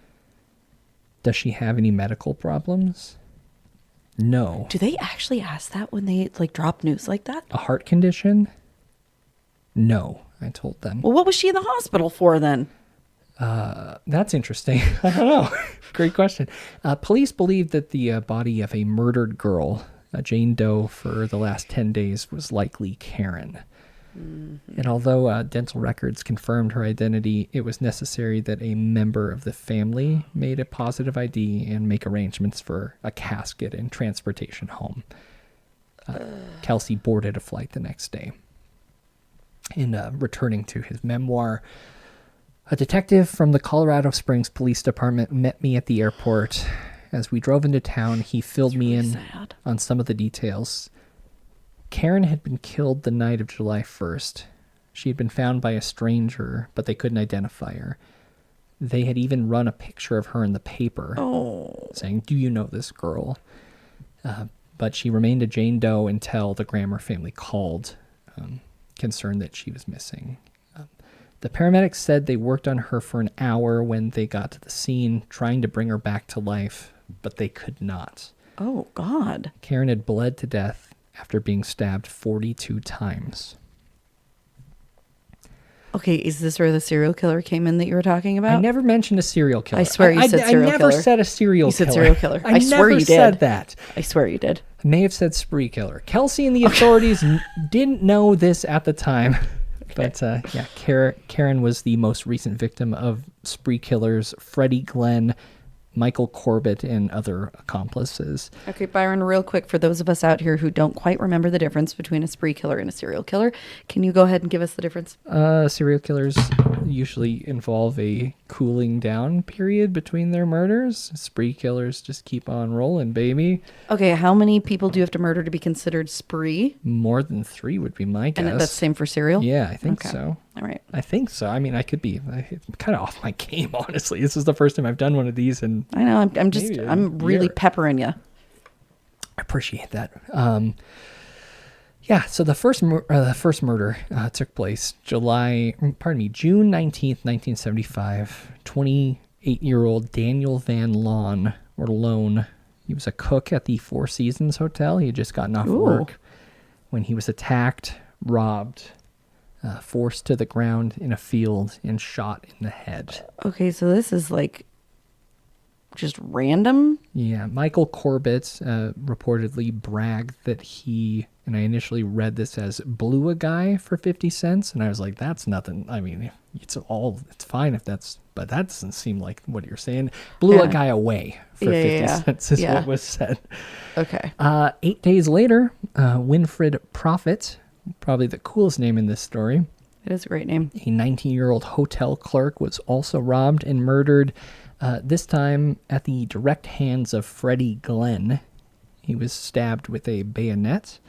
"Does she have any medical problems?" "No." Do they actually ask that when they drop news like that? "A heart condition?" "No," I told them. Well, what was she in the hospital for then? That's interesting. I don't know. Great question. Police believe that the body of a murdered girl, Jane Doe, for the last 10 days was likely Karen. Mm-hmm. And although dental records confirmed her identity, it was necessary that a member of the family made a positive ID and make arrangements for a casket and transportation home. Kelsey boarded a flight the next day. In returning to his memoir, a detective from the Colorado Springs Police Department met me at the airport. As we drove into town, he filled me in on some of the details. Karen had been killed the night of July 1st. She had been found by a stranger, but they couldn't identify her. They had even run a picture of her in the paper, saying, "Do you know this girl?" But she remained a Jane Doe until the Grammer family called, concerned that she was missing. The paramedics said they worked on her for an hour when they got to the scene, trying to bring her back to life, but they could not. Oh, God. Karen had bled to death after being stabbed 42 times. Okay, is this where the serial killer came in that you were talking about? I never mentioned a serial killer. I swear you said serial killer. I never said a serial killer. You said serial killer. I swear you did. I never said that. I swear you did. I may have said spree killer. Kelsey and the authorities didn't know this at the time. But yeah, Karen was the most recent victim of spree killers Freddie Glenn, Michael Corbett, and other accomplices. Okay, Byron, real quick, for those of us out here who don't quite remember the difference between a spree killer and a serial killer, can you go ahead and give us the difference? Serial killers usually involve a cooling down period between their murders. Spree killers just keep on rolling, baby. Okay, how many people do you have to murder to be considered spree? More than 3 would be my guess. And that's the same for serial? Yeah, I think so. All right. I think so. I mean, I could be kind of off my game, honestly. This is the first time I've done one of these, and I know. I'm really peppering you. I appreciate that. Yeah. So the first murder took place June 19th, 1975. 28-year-old Daniel Van Loan. He was a cook at the Four Seasons Hotel. He had just gotten off work when he was attacked, robbed, forced to the ground in a field, and shot in the head. Okay, so this is just random? Yeah, Michael Corbett reportedly bragged that he, and I initially read this as blew a guy for 50 cents, and I was like, that's nothing. I mean, it's fine if that's, but that doesn't seem like what you're saying. Blew a guy away for 50 cents is what was said. Okay. 8 days later, Winfred Profit, probably the coolest name in this story. It is a great name. A 19-year-old hotel clerk was also robbed and murdered, this time at the direct hands of Freddie Glenn. He was stabbed with a bayonet.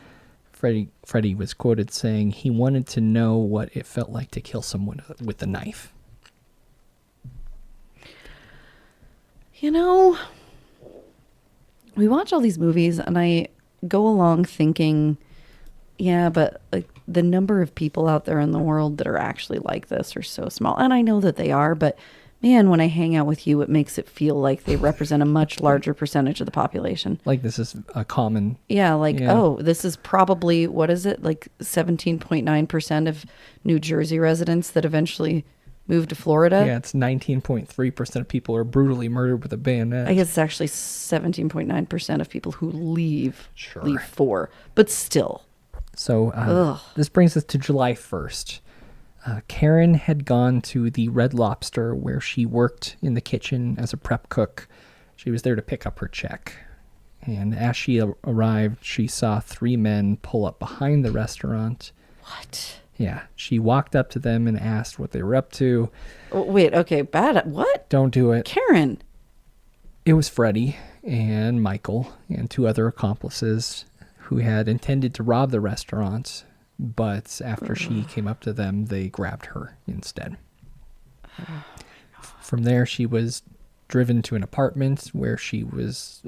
Freddie was quoted saying he wanted to know what it felt like to kill someone with a knife. You know, we watch all these movies, and I go along thinking, yeah, but like the number of people out there in the world that are actually like this are so small. And I know that they are, but man, when I hang out with you, it makes it feel like they represent a much larger percentage of the population. Like this is a common. Yeah, like, Yeah. oh, this is probably, what is it? Like 17.9% of New Jersey residents that eventually moved to Florida. Yeah, it's 19.3% of people are brutally murdered with a bayonet. I guess it's actually 17.9% of people who leave Sure. leave for. But still. So Ugh. this brings us to July 1st. Karen had gone to the Red Lobster where she worked in the kitchen as a prep cook. She was there to pick up her check. And as she arrived, she saw 3 men pull up behind the restaurant. What? Yeah, she walked up to them and asked what they were up to. Oh, wait, okay, bad. What? Don't do it. Karen. It was Freddie and Michael and 2 other accomplices who had intended to rob the restaurant, but after she came up to them, they grabbed her instead. From there, she was driven to an apartment where she was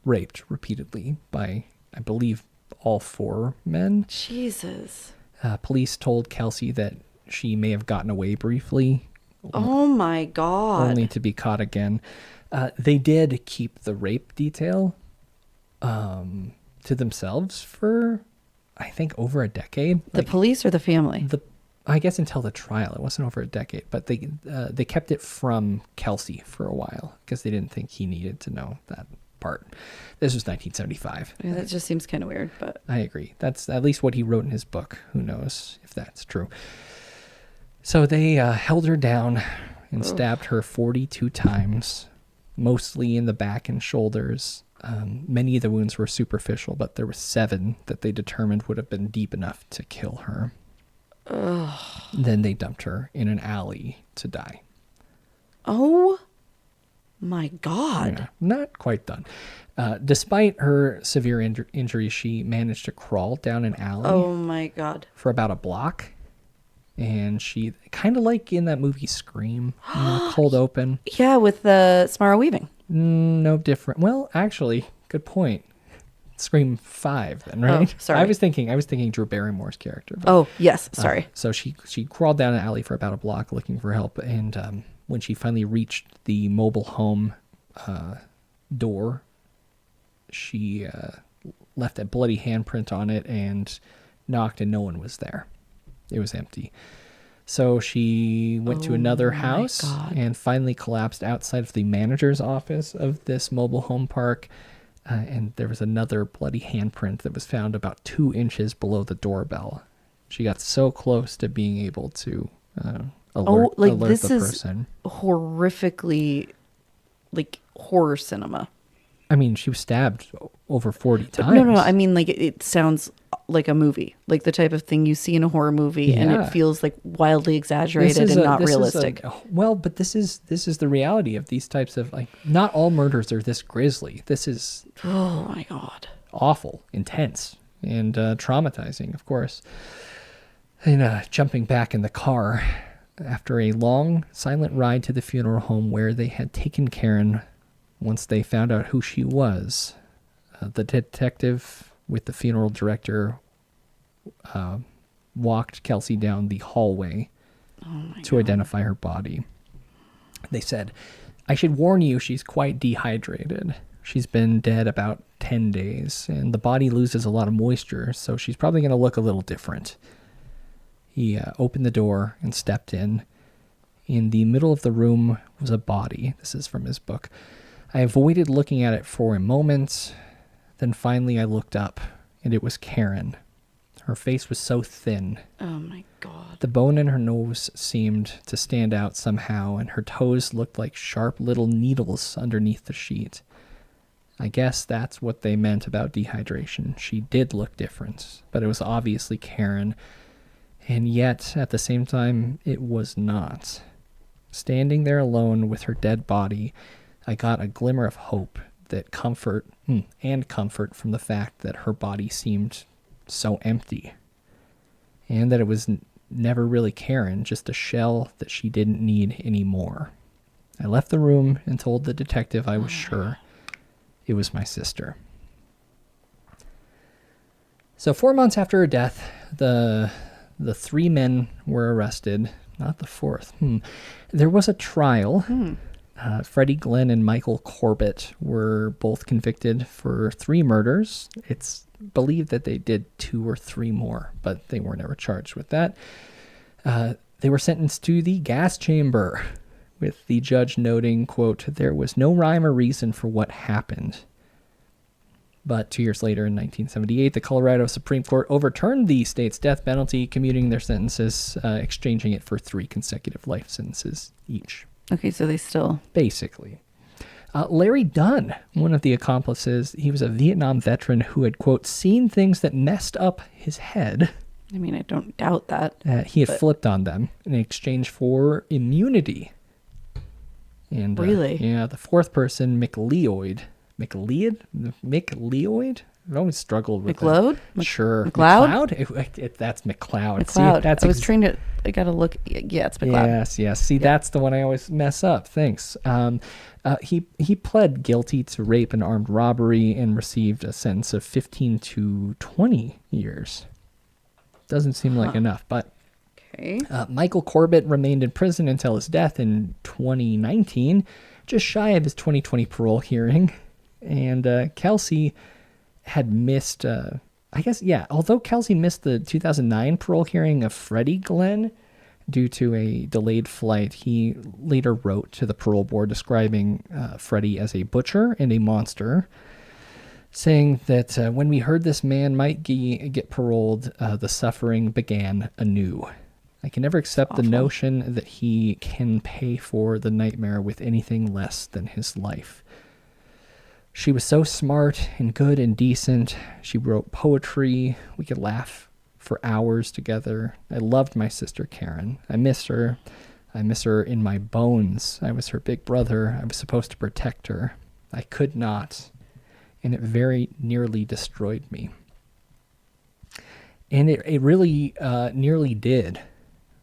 raped repeatedly by, I believe, all 4 men. Jesus. Police told Kelsey that she may have gotten away briefly, Oh my God. only to be caught again. They did keep the rape detail to themselves for, I think, over a decade. The police or the family? I guess until the trial. It wasn't over a decade, but they kept it from Kelsey for a while because they didn't think he needed to know that part. This was 1975. Yeah, that just seems kind of weird, but I agree. That's at least what he wrote in his book. Who knows if that's true. So they held her down and stabbed her 42 times, mostly in the back and shoulders. Many of the wounds were superficial, but there were 7 that they determined would have been deep enough to kill her. Then they dumped her in an alley to die. oh my God. Yeah, not quite done. Despite her severe injuries, she managed to crawl down an alley Oh my God. for about a block. And she, kind of like in that movie Scream, cold open. Yeah, with the Samara Weaving. No different. Well, actually, good point. Scream 5 then, right? sorry. I was thinking Drew Barrymore's character. but- Oh, yes. Sorry. So she crawled down an alley for about a block looking for help, and when she finally reached the mobile home door, she left a bloody handprint on it and knocked, and no one was there. It was empty. So she went to another house God. and finally collapsed outside of the manager's office of this mobile home park. And there was another bloody handprint that was found about 2 inches below the doorbell. She got so close to being able to alert this the is person. horrifically, like, horror cinema. I mean, she was stabbed over 40 times. No, I mean, like, it sounds like a movie, like the type of thing you see in a horror movie, and Yeah. it feels like wildly exaggerated and not realistic. But this is the reality of these types of, like, not all murders are this grisly. This is Oh my God. awful, intense, and traumatizing, of course. And jumping back in the car after a long, silent ride to the funeral home where they had taken Karen once they found out who she was, the detective with the funeral director walked Kelsey down the hallway to identify her body. They said, "I should warn you, she's quite dehydrated. She's been dead about 10 days, and the body loses a lot of moisture, so she's probably going to look a little different." He opened the door and stepped in. In the middle of the room was a body. This is from his book. "I avoided looking at it for a moment. Then finally I looked up, and it was Karen. Her face was so thin. Oh my God. The bone in her nose seemed to stand out somehow, and her toes looked like sharp little needles underneath the sheet. I guess that's what they meant about dehydration. She did look different, but it was obviously Karen. And yet, at the same time, it was not. Standing there alone with her dead body, I got a glimmer of hope that comfort from the fact that her body seemed so empty, and that it was never really Karen, just a shell that she didn't need anymore. I left the room and told the detective I was sure it was my sister." So 4 months after her death, the 3 men were arrested. Not the 4th. There was a trial. Freddie Glenn and Michael Corbett were both convicted for 3 murders. It's believed that they did 2 or 3 more, but they were never charged with that. They were sentenced to the gas chamber, with the judge noting, quote, "There was no rhyme or reason for what happened." But 2 years later, in 1978, the Colorado Supreme Court overturned the state's death penalty, commuting their sentences, exchanging it for 3 consecutive life sentences each. Okay, so they still... Basically. Larry Dunn, one of the accomplices, he was a Vietnam veteran who had, quote, seen things that messed up his head. I mean, I don't doubt that. He had flipped on them in exchange for immunity. And really? Yeah, the 4th person, McLeod. I've always struggled with McLeod? that. Sure. McLeod? That's McLeod. McLeod. See, I gotta look. Yeah, it's McLeod. Yes. See, that's the one I always mess up. Thanks. He pled guilty to rape and armed robbery and received a sentence of 15 to 20 years. Doesn't seem like enough, but... Okay. Michael Corbett remained in prison until his death in 2019, just shy of his 2020 parole hearing. And Kelsey had missed, although Kelsey missed the 2009 parole hearing of Freddie Glenn due to a delayed flight, he later wrote to the parole board describing Freddie as a butcher and a monster, saying that when we heard this man might get paroled, the suffering began anew. I can never accept the notion that he can pay for the nightmare with anything less than his life. She was so smart and good and decent. She wrote poetry. We could laugh for hours together. I loved my sister Karen. I miss her. I miss her in my bones. I was her big brother. I was supposed to protect her. I could not, and it very nearly destroyed me. And it really nearly did.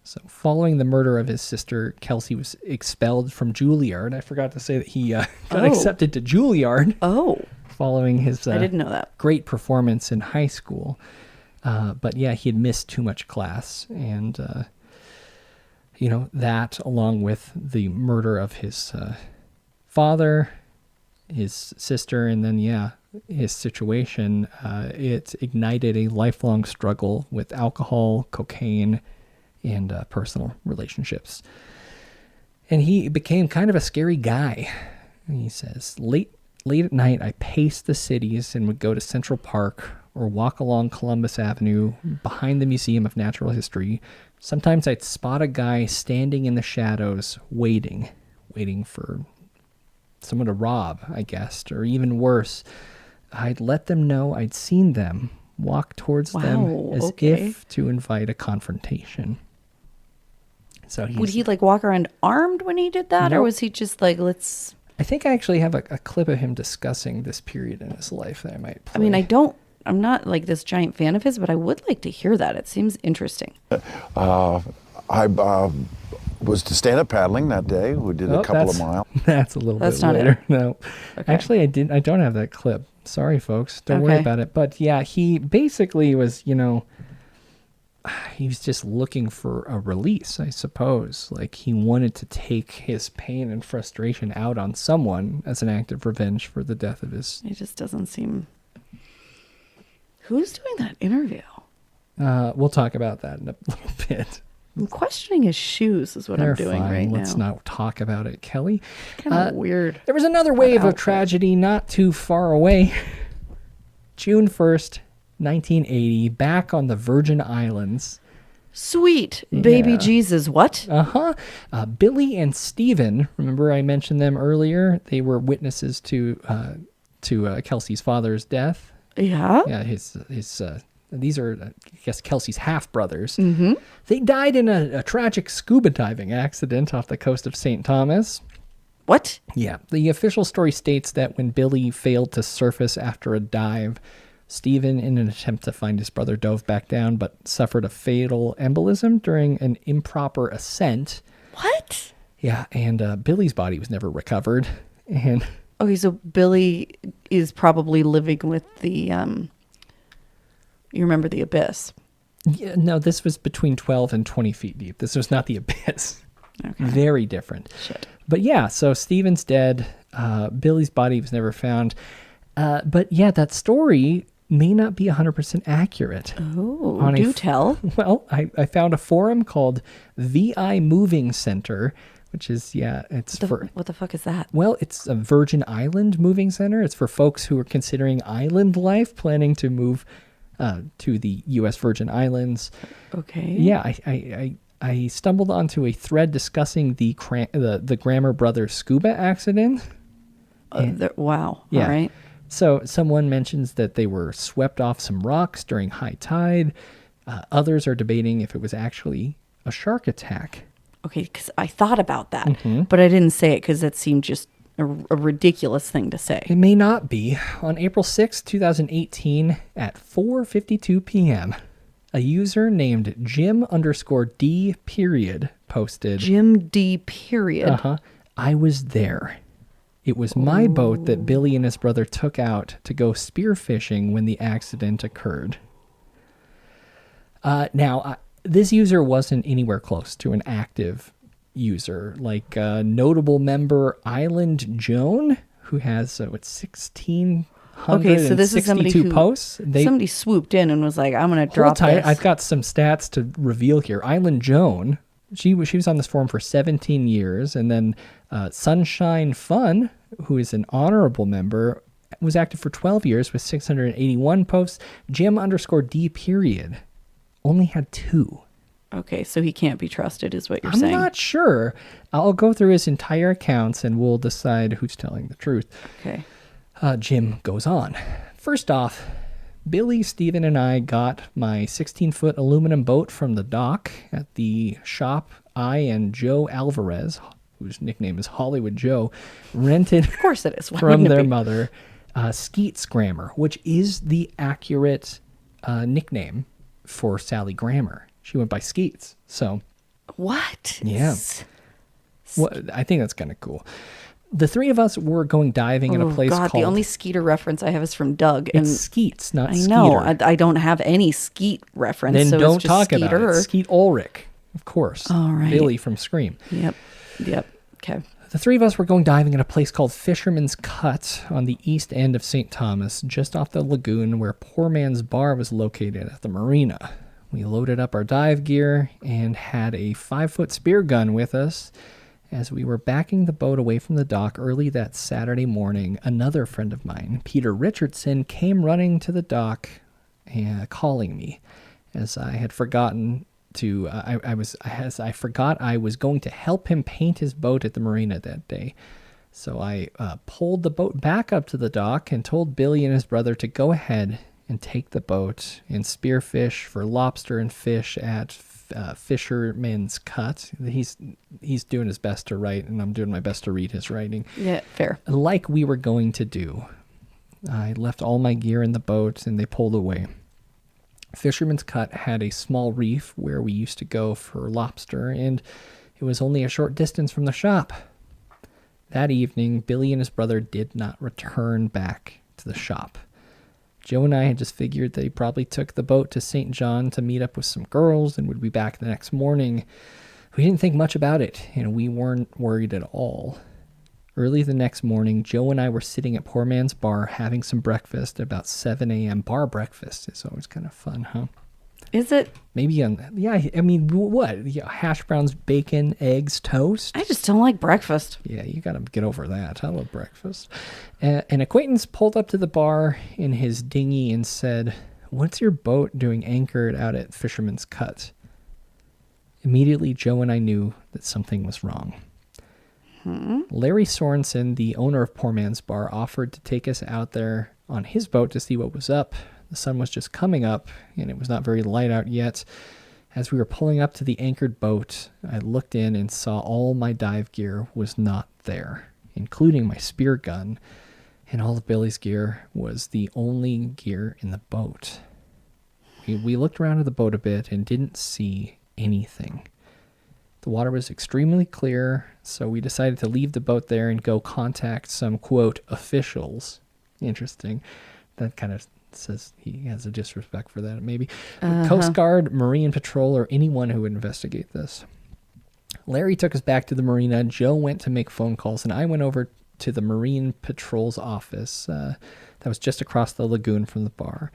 So following the murder of his sister, Kelsey was expelled from Juilliard. I forgot to say that he got accepted to Juilliard. Oh. Following his I didn't know that. Great performance in high school. But yeah, he had missed too much class. And, that along with the murder of his father, his sister, and then, his situation, it ignited a lifelong struggle with alcohol, cocaine, and personal relationships. And he became kind of a scary guy. He says, late at night, I paced the cities and would go to Central Park or walk along Columbus Avenue behind the Museum of Natural History. Sometimes I'd spot a guy standing in the shadows, waiting for someone to rob, I guessed, or even worse. I'd let them know I'd seen them, walk towards them as if to invite a confrontation. So would he walk around armed when he did that? Nope. Or was he just let's... I think I actually have a clip of him discussing this period in his life that I might play. I mean, I'm not this giant fan of his, but I would like to hear that. It seems interesting. I was to stand-up paddling that day. We did a couple of miles. That's a little bit later. No. Okay. Actually, I don't have that clip. Sorry, folks. Don't worry about it. But yeah, he basically was, he was just looking for a release, I suppose. He wanted to take his pain and frustration out on someone as an act of revenge for the death of his... It just doesn't seem... Who's doing that interview? We'll talk about that in a little bit. I'm questioning his shoes is what I'm doing right now. Let's not talk about it, Kelly. Kind of weird. There was another wave of tragedy not too far away. June 1st, 1980, back on the Virgin Islands. Sweet baby Jesus. What? Billy and Stephen, remember I mentioned them earlier? They were witnesses to Kelsey's father's death. Yeah? Yeah, these are, I guess, Kelsey's half-brothers. Mm-hmm. They died in a tragic scuba diving accident off the coast of St. Thomas. What? Yeah. The official story states that when Billy failed to surface after a dive, Stephen, in an attempt to find his brother, dove back down, but suffered a fatal embolism during an improper ascent. What? Yeah, and Billy's body was never recovered. And okay, so Billy is probably living with the You remember the abyss. Yeah, no, this was between 12 and 20 feet deep. This was not the abyss. Okay. Very different. Shit. But yeah, so Steven's dead. Billy's body was never found. But yeah, that story may not be 100% accurate. Oh, do tell. Well, I found a forum called VI Moving Center, which is, What the fuck is that? Well, it's a Virgin Island moving center. It's for folks who are considering island life, planning to move to the U.S. Virgin Islands. Okay. Yeah, I stumbled onto a thread discussing the Grammer brothers scuba accident. Wow. Yeah. All right. So someone mentions that they were swept off some rocks during high tide. Others are debating if it was actually a shark attack. Okay, because I thought about that, Mm-hmm. but I didn't say it because that seemed just a ridiculous thing to say. It may not be. On April 6, 2018, at 4:52 p.m., a user named Jim_D period posted, Jim D. Period. I was there. It was my boat that Billy and his brother took out to go spearfishing when the accident occurred. Now, this user wasn't anywhere close to an active user. Like notable member Island Joan, who has, 1,662 Okay, so this is somebody who posts. Somebody swooped in and was like, I'm going to drop Hold tight. this. I've got some stats to reveal here. Island Joan, she was on this forum for 17 years. And then Sunshine Fun, who is an honorable member, was active for 12 years with 681 posts. Jim_D period only had 2. Okay, so he can't be trusted is what you're I'm saying. not sure. I'll go through his entire accounts and we'll decide who's telling the truth. Okay. Jim goes on. First off, Billy, Steven, and I got my 16-foot aluminum boat from the dock at the shop I and Joe Alvarez, whose nickname is Hollywood Joe, rented Of course it is. Why from wouldn't it their be? mother, Skeets Grammer, which is the accurate nickname for Sally Grammer. She went by Skeets. So, What? yeah. Well, I think that's kind of cool. The three of us were going diving in a place God, called... the only Skeeter reference I have is from Doug. And It's Skeets, not I Skeeter. know. I don't have any Skeet reference. Then so don't it's just talk Skeeter. about it. Skeet Ulrich, of course. All right. Billy from Scream. Yep. Okay. The three of us were going diving in a place called Fisherman's Cut on the east end of St. Thomas, just off the lagoon where Poor Man's Bar was located at the marina. We loaded up our dive gear and had a 5-foot spear gun with us. As we were backing the boat away from the dock early that Saturday morning, another friend of mine, Peter Richardson, came running to the dock and calling me, as I had forgotten to. I forgot I was going to help him paint his boat at the marina that day. So I pulled the boat back up to the dock and told Billy and his brother to go ahead and take the boat and spearfish for lobster and fish at Fisherman's Cut. He's doing his best to write, and I'm doing my best to read his writing. Yeah, fair. Like we were going to do. I left all my gear in the boat, and they pulled away. Fisherman's Cut had a small reef where we used to go for lobster, and it was only a short distance from the shop. That evening, Billy and his brother did not return back to the shop. Joe and I had just figured they probably took the boat to St. John to meet up with some girls and would be back the next morning. We didn't think much about it, and we weren't worried at all. Early the next morning, Joe and I were sitting at Poor Man's Bar having some breakfast, about 7 a.m. Bar breakfast is always kind of fun, huh? Is it? Maybe I mean, what? Yeah, hash browns, bacon, eggs, toast? I just don't like breakfast. Yeah, you got to get over that. I love breakfast. An acquaintance pulled up to the bar in his dinghy and said, "What's your boat doing anchored out at Fisherman's Cut?" Immediately, Joe and I knew that something was wrong. Larry Sorensen, the owner of Poor Man's Bar, offered to take us out there on his boat to see what was up. The sun was just coming up, and it was not very light out yet. As we were pulling up to the anchored boat, I looked in and saw all my dive gear was not there, including my spear gun, and all of Billy's gear was the only gear in the boat. We looked around at the boat a bit and didn't see anything. The water was extremely clear, so we decided to leave the boat there and go contact some, quote, officials. Interesting. That kind of says he has a disrespect for that, maybe. Coast Guard, Marine Patrol, or anyone who would investigate this. Larry took us back to the marina. Joe went to make phone calls, and I went over to the Marine Patrol's office that was just across the lagoon from the bar.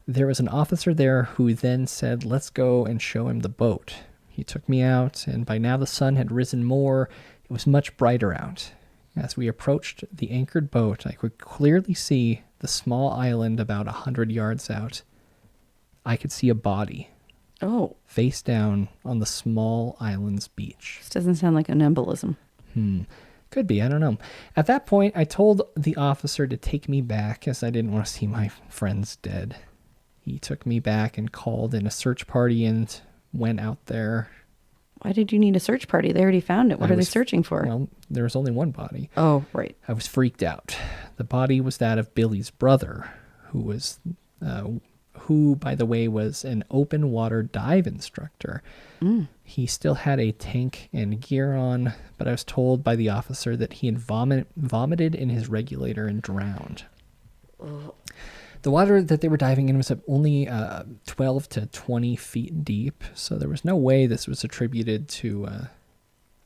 There was an officer there who then said, let's go and show him the boat. He took me out, and by now the sun had risen more. It was much brighter out. As we approached the anchored boat, I could clearly see the small island about 100 yards out. I could see a body. Oh. Face down on the small island's beach. This doesn't sound like an embolism. Could be, I don't know. At that point, I told the officer to take me back as I didn't want to see my friends dead. He took me back and called in a search party and went out there. Why did you need a search party? They already found it. What are they searching for? Well, there was only one body. Oh, right. I was freaked out. The body was that of Billy's brother, who, by the way, was an open water dive instructor. He still had a tank and gear on, but I was told by the officer that he had vomited in his regulator and drowned. The water that they were diving in was only 12 to 20 feet deep, so there was no way this was attributed to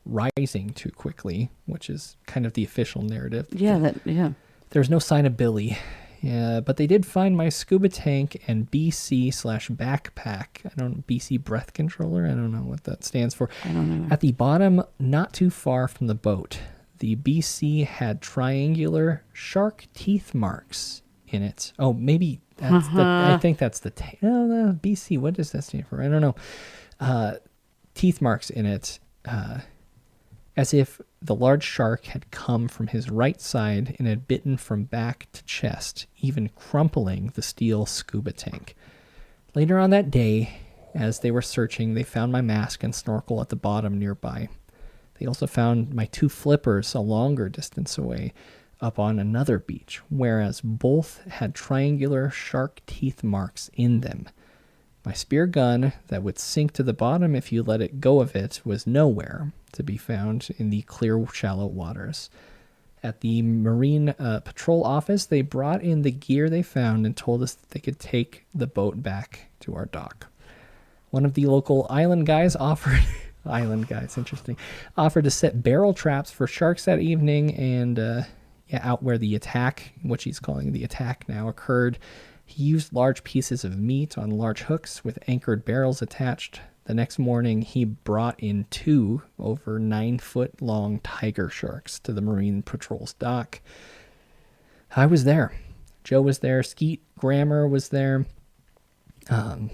rising too quickly, which is kind of the official narrative. Yeah, There was no sign of Billy. Yeah, but they did find my scuba tank and BC/backpack. BC breath controller. I don't know what that stands for. I don't know. At the bottom, not too far from the boat, the BC had triangular shark teeth marks in it. Oh, maybe that's I think that's the BC. What does that stand for? I don't know. Teeth marks in it, as if the large shark had come from his right side and had bitten from back to chest, even crumpling the steel scuba tank. Later on that day, as they were searching, they found my mask and snorkel at the bottom nearby. They also found my 2 flippers a longer distance away up on another beach, whereas both had triangular shark teeth marks in them. My spear gun that would sink to the bottom if you let it go of it was nowhere to be found in the clear, shallow waters. At the Marine Patrol office, they brought in the gear they found and told us that they could take the boat back to our dock. One of the local island guys offered to set barrel traps for sharks that evening and out where the attack, which he's calling the attack now, occurred. He used large pieces of meat on large hooks with anchored barrels attached. The next morning, he brought in 2 over 9-foot long tiger sharks to the Marine Patrol's dock. I was there. Joe was there. Skeet Grammer was there.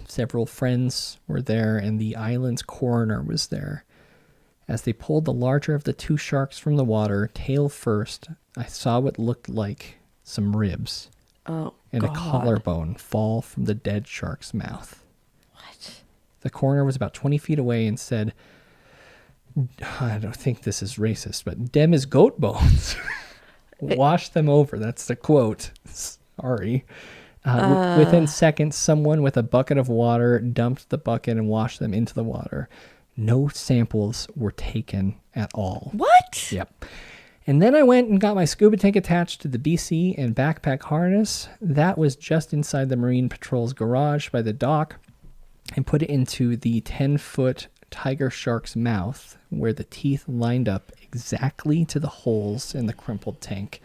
Several friends were there, and the island's coroner was there. As they pulled the larger of the 2 sharks from the water, tail first, I saw what looked like some ribs. Oh, and God. A collarbone fall from the dead shark's mouth. What? The coroner was about 20 feet away and said, I don't think this is racist, but dem is goat bones. Wash them over. That's the quote. Sorry. Within seconds, someone with a bucket of water dumped the bucket and washed them into the water. No samples were taken at all. What? Yep. And then I went and got my scuba tank attached to the BC and backpack harness. That was just inside the Marine Patrol's garage by the dock, and put it into the 10-foot tiger shark's mouth, where the teeth lined up exactly to the holes in the crumpled tank.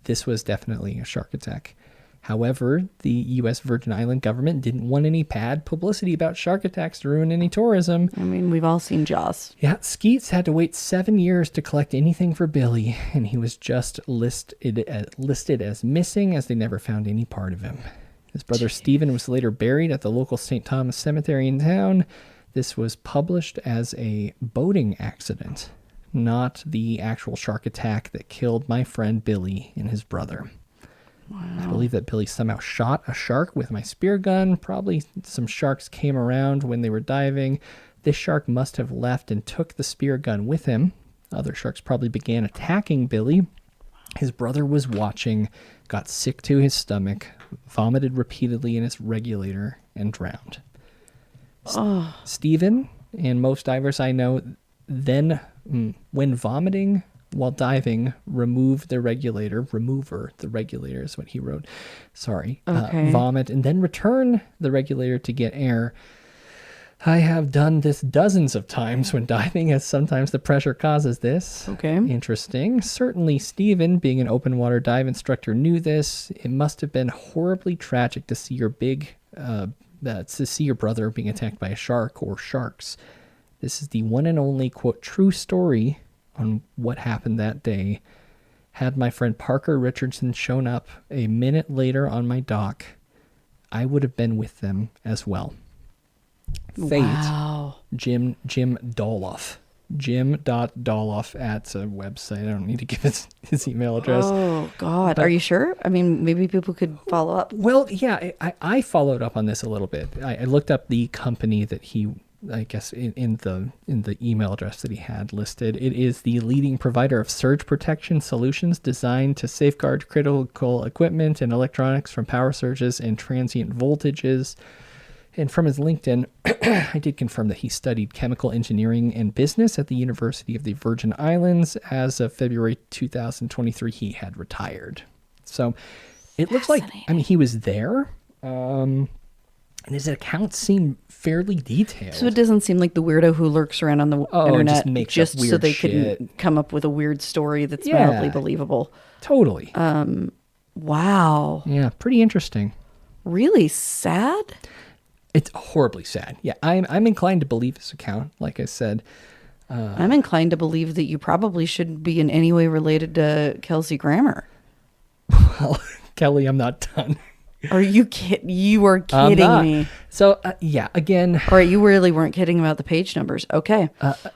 This was definitely a shark attack. However, the U.S. Virgin Island government didn't want any bad publicity about shark attacks to ruin any tourism. I mean, we've all seen Jaws. Yeah, Skeets had to wait 7 years to collect anything for Billy, and he was just listed as missing, as they never found any part of him. His brother Stephen was later buried at the local St. Thomas Cemetery in town. This was published as a boating accident, not the actual shark attack that killed my friend Billy and his brother. Wow. I believe that Billy somehow shot a shark with my spear gun. Probably some sharks came around when they were diving. This shark must have left and took the spear gun with him. Other sharks probably began attacking Billy. His brother was watching, got sick to his stomach, vomited repeatedly in his regulator, and drowned. Stephen and most divers I know then, when vomiting while diving, remover, the regulator is what he wrote. Sorry. Okay. Vomit, and then return the regulator to get air. I have done this dozens of times when diving, as sometimes the pressure causes this. Okay. Interesting. Certainly Stephen, being an open water dive instructor, knew this. It must have been horribly tragic to see your brother being attacked by a shark or sharks. This is the one and only, quote, true story on what happened that day. Had my friend Parker Richardson shown up a minute later on my dock, I would have been with them as well. Fate. Wow. Jim Doloff. Jim.Doloff at a website. I don't need to give his email address. Oh, God. Are you sure? I mean, maybe people could follow up. Well, yeah, I followed up on this a little bit. I looked up the company that he, I guess, in the email address that he had listed. It is the leading provider of surge protection solutions designed to safeguard critical equipment and electronics from power surges and transient voltages. And from his LinkedIn, I did confirm that he studied chemical engineering and business at the University of the Virgin Islands. As of February 2023, he had retired. So it looks like, I mean, he was there. And his accounts seem fairly detailed. So it doesn't seem like the weirdo who lurks around on the internet just makes up so weird they shit. can come up with a weird story that's Yeah. mildly believable. Totally. Wow. Yeah, pretty interesting. Really sad? It's horribly sad. Yeah, I'm inclined to believe his account, like I said. I'm inclined to believe that you probably shouldn't be in any way related to Kelsey Grammer. Well, Kelly, I'm not done. Are you kidding? You are I'm kidding not. me. So, yeah, again. All right, you really weren't kidding about the page numbers. Okay.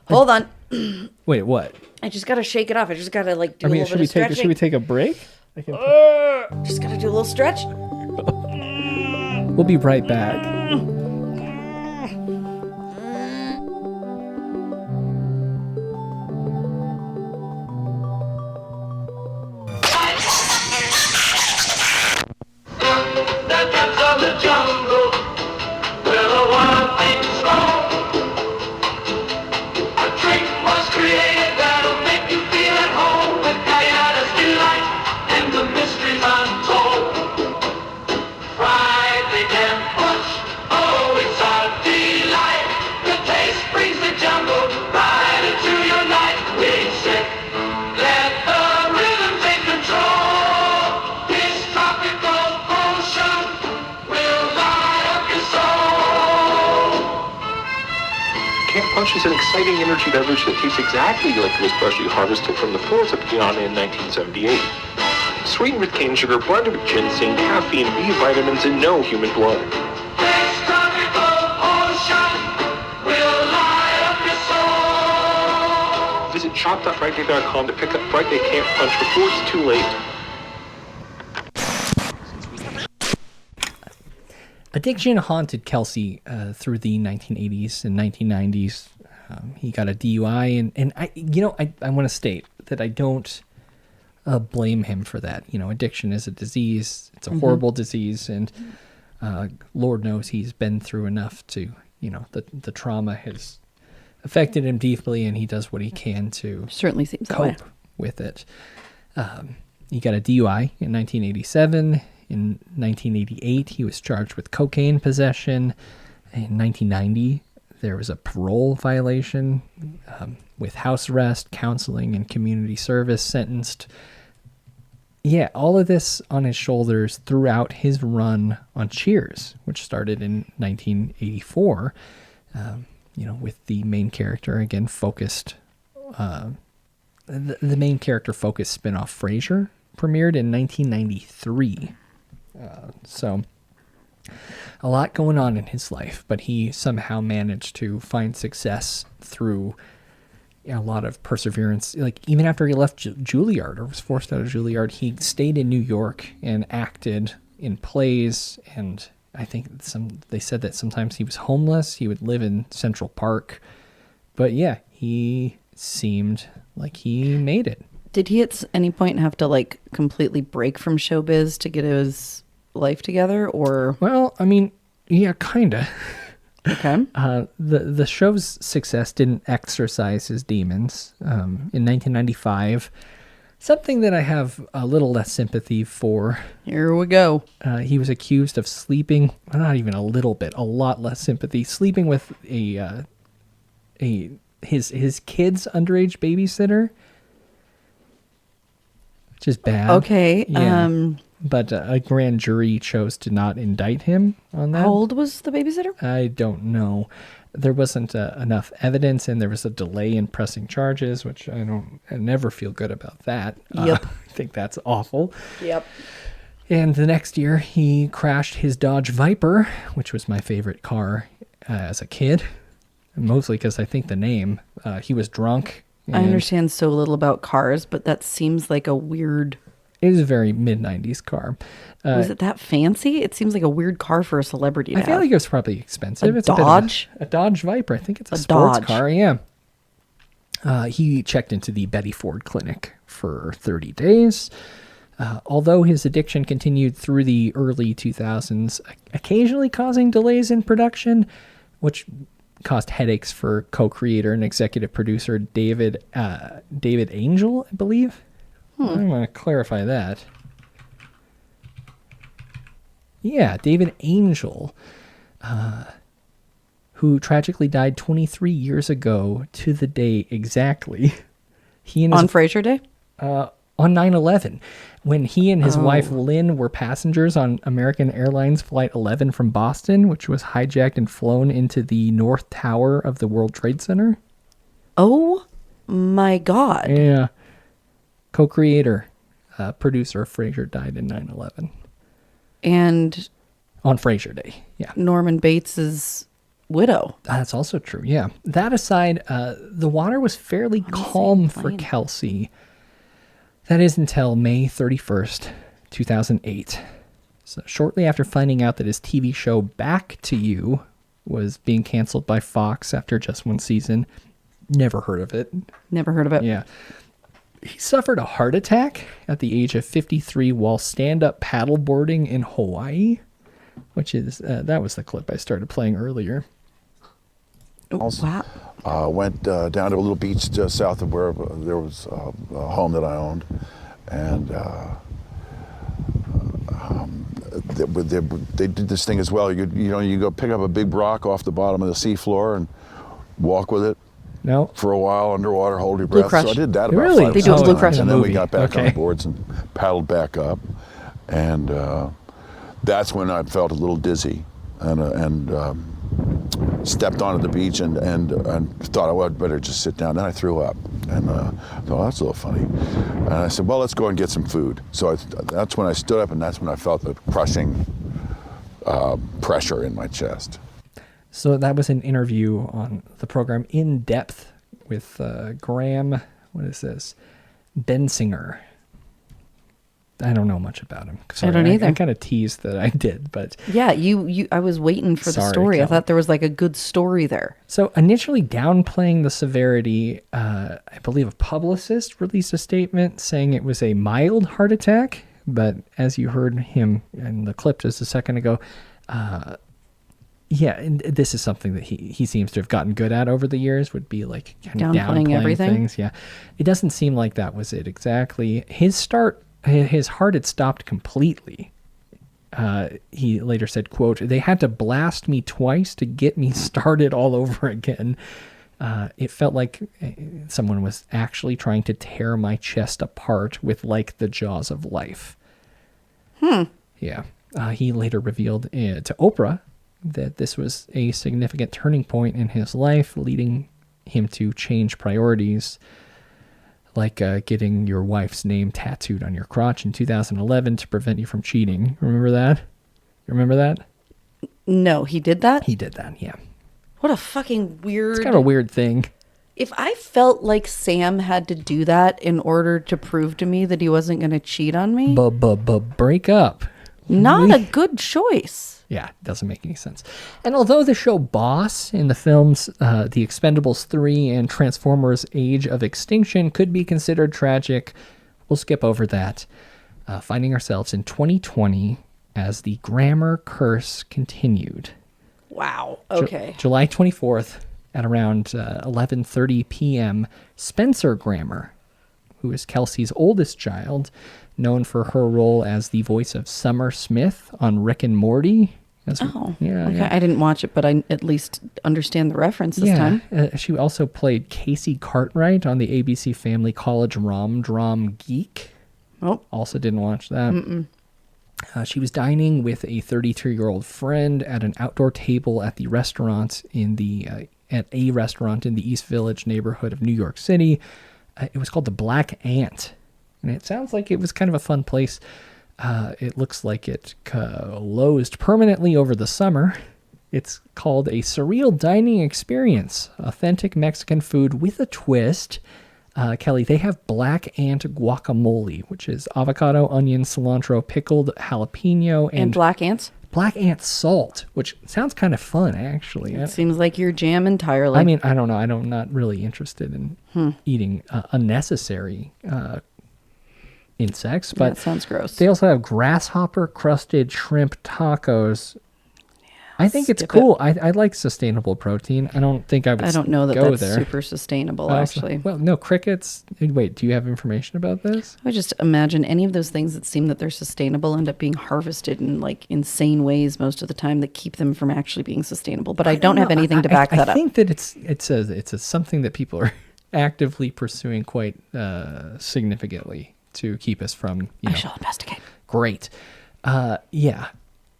Hold on. Wait, what? I just got to shake it off. I just got to like do I a mean, little bit of stretching. should we take a break? Just got to do a little stretch. We'll be right back. The depths of the jungle, where the wild things roam. A drink was created that'll make you feel at home, with Diana's delight and the mysteries untold. Frightday can push, oh, it's our delight. The taste brings the jungle right into your night. We said, let the rhythm take control. This tropical potion will light up your soul. Camp Punch is an exciting energy beverage that tastes exactly like it was freshly harvested from the forest of Guyana in 1978. Sweetened with cane sugar, blended with ginseng, caffeine, B vitamins, and no human blood. This tropical potion will light up your soul. Visit shop.frightday.com to pick up Frightday Camp Punch before it's too late. Addiction haunted Kelsey through the 1980s and 1990s. He got a DUI, and I want to state that I don't blame him for that. You know, addiction is a disease. It's a horrible disease, and Lord knows he's been through enough to, the trauma has affected him deeply, and he does what he can to Certainly seems that way. cope with it. He got a DUI in 1987. In 1988, he was charged with cocaine possession. In 1990, there was a parole violation with house arrest, counseling, and community service, sentenced. Yeah, all of this on his shoulders throughout his run on Cheers, which started in 1984, with the main character, again, focused. The main character focused spinoff Frasier premiered in 1993. So a lot going on in his life, but he somehow managed to find success through a lot of perseverance. Like, even after he left Juilliard, or was forced out of Juilliard, he stayed in New York and acted in plays. And I think they said that sometimes he was homeless. He would live in Central Park. But yeah, he seemed like he made it. Did he at any point have to completely break from showbiz to get his life together, or? Well, I mean, yeah, kinda. Okay. The show's success didn't exorcise his demons. In 1995, something that I have a little less sympathy for. Here we go. He was accused of sleeping, well, not even a little bit, a lot less sympathy, sleeping with his kid's underage babysitter, which is bad. Okay. Yeah. But a grand jury chose to not indict him on that. How old was the babysitter? I don't know. There wasn't enough evidence, and there was a delay in pressing charges, which I never feel good about that. Yep. I think that's awful. Yep. And the next year, he crashed his Dodge Viper, which was my favorite car as a kid, mostly because I think the name. He was drunk. I understand so little about cars, but that seems like a weird... It was a very mid-90s car. Was it that fancy? It seems like a weird car for a celebrity to I feel have. like it was probably expensive. A It's bit of Dodge? a Dodge Viper. I think it's a sports Dodge. car, yeah. He checked into the Betty Ford Clinic for 30 days. Although his addiction continued through the early 2000s, occasionally causing delays in production, which caused headaches for co-creator and executive producer David Angel, I believe. I'm going to clarify that. Yeah, David Angel, who tragically died 23 years ago to the day exactly. He and his, On Frasier Day? on 9/11, when he and his wife Lynn were passengers on American Airlines Flight 11 from Boston, which was hijacked and flown into the North Tower of the World Trade Center. Oh my God. Yeah. Co-creator, producer of Frasier died in 9/11. And On Frasier Day, yeah. Norman Bates's widow. That's also true, yeah. That aside, the water was fairly calm for Kelsey. That is until May 31st, 2008. So shortly after finding out that his TV show Back to You was being canceled by Fox after just one season. Never heard of it. Never heard of it. Yeah. He suffered a heart attack at the age of 53 while stand-up paddleboarding in Hawaii, which is, that was the clip I started playing earlier. Wow. Went down to a little beach just south of where there was a home that I owned, and they did this thing as well. You go pick up a big rock off the bottom of the seafloor and walk with it No? for a while underwater, hold your breath. Crush. So I did that about Really? 5 They do a times, Blue Crush. and then we Movie. got back on Okay. the boards and paddled back up, and that's when I felt a little dizzy, and stepped onto the beach and thought I'd better just sit down. Then I threw up, and I thought, that's a little funny. And I said, well, let's go and get some food. So that's when I stood up, and that's when I felt the crushing pressure in my chest. So that was an interview on the program In Depth with Graham, what is this? Bensinger. I don't know much about him. Sorry, don't either. I kind of teased that I did, but... Yeah, I was waiting for the Sorry, story. I Kel. thought there was like a good story there. So initially downplaying the severity, I believe a publicist released a statement saying it was a mild heart attack, but as you heard him in the clip just a second ago, yeah, and this is something that he seems to have gotten good at over the years, would be like kind of Downplaying everything? things. Yeah, it doesn't seem like that was it exactly. His heart had stopped completely. He later said, quote, "They had to blast me twice to get me started all over again. It felt like someone was actually trying to tear my chest apart with like the jaws of life." Yeah. He later revealed to Oprah that this was a significant turning point in his life, leading him to change priorities, like getting your wife's name tattooed on your crotch in 2011 to prevent you from cheating. Remember that? You remember that? No, he did that? He did that, yeah. What a fucking weird... It's kind of a weird thing. If I felt like Sam had to do that in order to prove to me that he wasn't going to cheat on me, Break up. not a good choice. Yeah, it doesn't make any sense. And although the show Boss in the films The Expendables 3 and Transformers Age of Extinction could be considered tragic, we'll skip over that. Finding ourselves in 2020 as the Grammer curse continued. Wow. Okay. July 24th at around 11:30 p.m., Spencer Grammer, who is Kelsey's oldest child, known for her role as the voice of Summer Smith on Rick and Morty. Okay. I didn't watch it, but I at least understand the reference this time. She also played Casey Cartwright on the ABC Family College Rom-Drom Geek. Oh. Also didn't watch that. She was dining with a 33-year-old friend at an outdoor table at the restaurant at a restaurant in the East Village neighborhood of New York City. It was called the Black Ant, and it sounds like it was kind of a fun place. It looks like it closed permanently over the summer. It's called a surreal dining experience, authentic Mexican food with a twist. Kelly, they have Black Ant guacamole, which is avocado, onion, cilantro, pickled jalapeno, And black ants? Black Ant salt, which sounds kind of fun, actually. It seems like your jam entirely. I mean, I don't know. I'm not really interested in eating unnecessary insects, but that sounds gross. They also have grasshopper crusted shrimp tacos. I think it's cool. I like sustainable protein. I don't think I would. I don't know that go that's there. super sustainable, actually. Well, no, crickets. Wait, do you have information about this? I would just imagine any of those things that seem that they're sustainable end up being harvested in like insane ways most of the time that keep them from actually being sustainable. But I don't have anything to back that up. I think that it's something that people are actively pursuing quite significantly to keep us from. I shall investigate. Great. Yeah.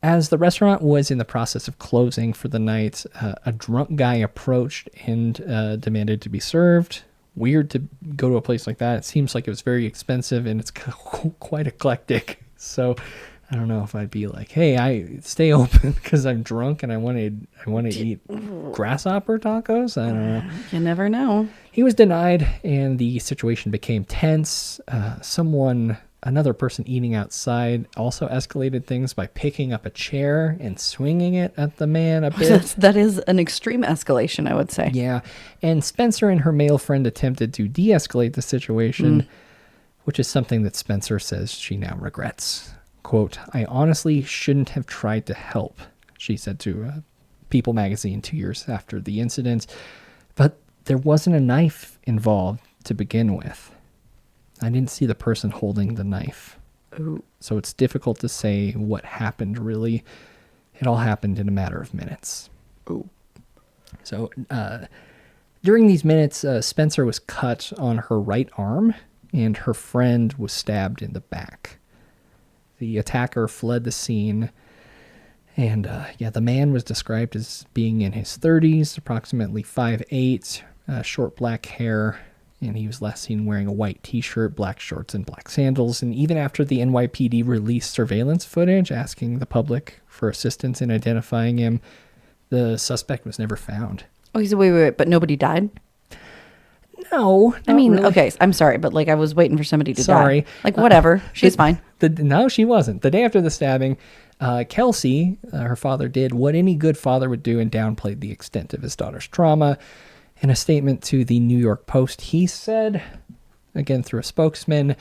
As the restaurant was in the process of closing for the night, a drunk guy approached and demanded to be served. Weird to go to a place like that. It seems like it was very expensive and it's quite eclectic. So I don't know if I'd be like, hey, I stay open because I'm drunk and I want to eat grasshopper tacos. I don't know. You never know. He was denied and the situation became tense. Another person eating outside also escalated things by picking up a chair and swinging it at the man a bit. That is an extreme escalation, I would say. Yeah. And Spencer and her male friend attempted to de-escalate the situation, which is something that Spencer says she now regrets. Quote, I honestly shouldn't have tried to help, she said to People magazine 2 years after the incident. But there wasn't a knife involved to begin with. I didn't see the person holding the knife. Ooh. So it's difficult to say what happened, really. It all happened in a matter of minutes. Ooh. So during these minutes, Spencer was cut on her right arm, and her friend was stabbed in the back. The attacker fled the scene, and the man was described as being in his 30s, approximately 5'8", short black hair, and he was last seen wearing a white t-shirt, black shorts, and black sandals. And even after the NYPD released surveillance footage asking the public for assistance in identifying him, the suspect was never found. Oh, he said, wait, but nobody died? No. I mean, really. Okay, I'm sorry, but like I was waiting for somebody to Sorry. die. Like, whatever. She's fine. No, she wasn't. The day after the stabbing, Kelsey, her father, did what any good father would do and downplayed the extent of his daughter's trauma. In a statement to the New York Post, he said, again through a spokesman,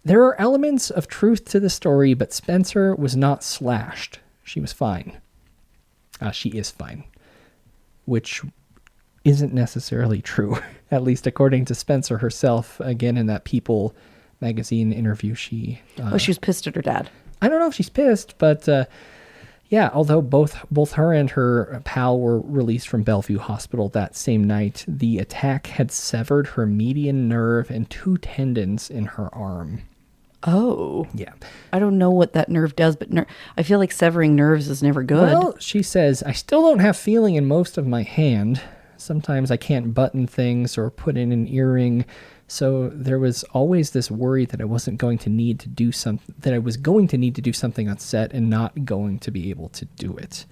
there are elements of truth to the story, but Spencer was not slashed. She was fine. She is fine. Which isn't necessarily true, at least according to Spencer herself. Again, in that People magazine interview, she she was pissed at her dad. I don't know if she's pissed, but although both her and her pal were released from Bellevue Hospital that same night, the attack had severed her median nerve and 2 tendons in her arm. Oh. Yeah. I don't know what that nerve does, but I feel like severing nerves is never good. Well, she says, I still don't have feeling in most of my hand. Sometimes I can't button things or put in an earring. So there was always this worry that I wasn't going to need to do something, that I was going to need to do something on set and not going to be able to do it.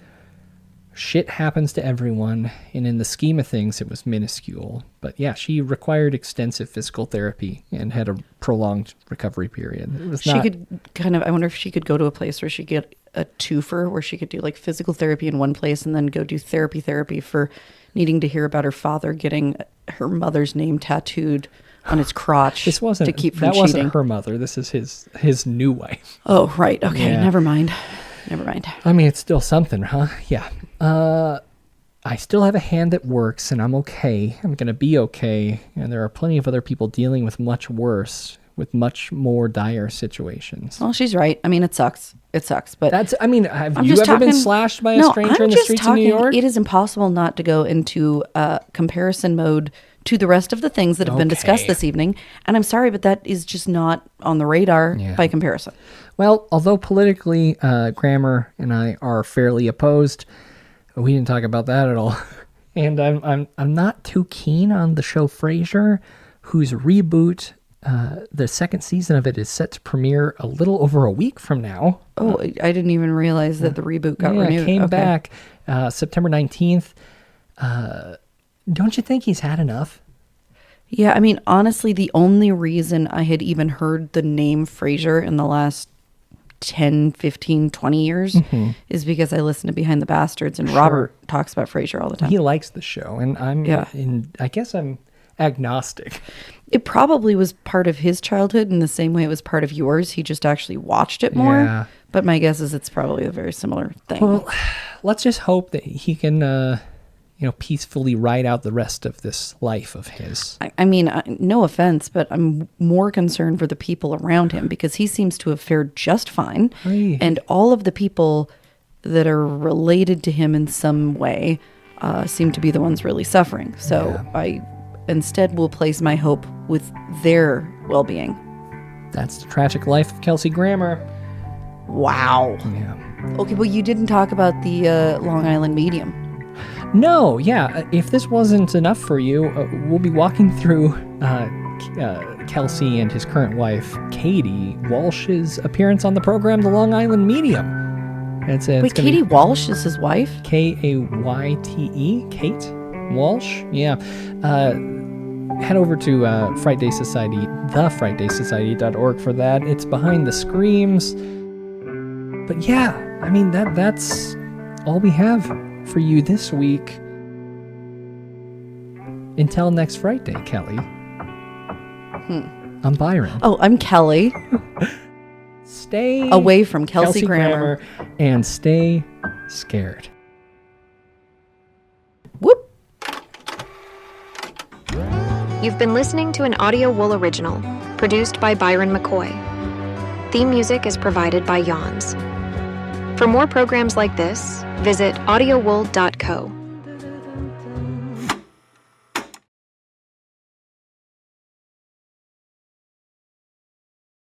Shit happens to everyone, and in the scheme of things, it was minuscule. But yeah, she required extensive physical therapy and had a prolonged recovery period. It was I wonder if she could go to a place where she could get a twofer, where she could do like physical therapy in one place and then go do therapy for needing to hear about her father getting her mother's name tattooed on his crotch to keep from cheating. That wasn't her mother. This is his new wife. Oh, right. Okay. Yeah. Never mind. I mean, it's still something, huh? Yeah. I still have a hand that works, and I'm okay. I'm going to be okay. And there are plenty of other people dealing with much worse, with much more dire situations. Well, she's right. I mean, it sucks. It sucks. But Have I'm you just ever been talking- slashed by a No, stranger I'm in the just streets talking, of New York? It is impossible not to go into comparison mode to the rest of the things that have been discussed Okay. this evening. And I'm sorry, but that is just not on the radar Yeah. by comparison. Well, although politically, Grammer and I are fairly opposed, we didn't talk about that at all. And I'm not too keen on the show Frasier, whose reboot, the second season of it is set to premiere a little over a week from now. Oh, I didn't even realize that the reboot got renewed. It came Okay. back September 19th. Don't you think he's had enough? Yeah, I mean, honestly, the only reason I had even heard the name Frasier in the last 10, 15, 20 years is because I listened to Behind the Bastards, and Robert talks about Frasier all the time. He likes the show, and Yeah. I guess I'm agnostic. It probably was part of his childhood in the same way it was part of yours. He just actually watched it more. Yeah. But my guess is it's probably a very similar thing. Well, let's just hope that he can, peacefully ride out the rest of this life of his. I mean, no offense, but I'm more concerned for the people around him because he seems to have fared just fine. Aye. And all of the people that are related to him in some way seem to be the ones really suffering. So I instead will place my hope with their well-being. That's the tragic life of Kelsey Grammer. Wow. Yeah. Okay, well, you didn't talk about the Long Island Medium. No, yeah. If this wasn't enough for you, we'll be walking through Kelsey and his current wife, Katie Walsh's appearance on the program, The Long Island Medium. It's Wait, gonna Katie be Walsh is his wife? Kayte, Kate Walsh. Yeah. Head over to Frightday Society, thefrightdaysociety.org for that. It's behind the screams. But yeah, I mean that's all we have for you this week. Until next Friday, Kelly. I'm Byron. Oh, I'm Kelly. Stay Away from Kelsey Grammer. and stay scared. Whoop. You've been listening to an Audio Wool original, produced by Byron McKoy. Theme music is provided by Yawns. For more programs like this, visit audiowool.co.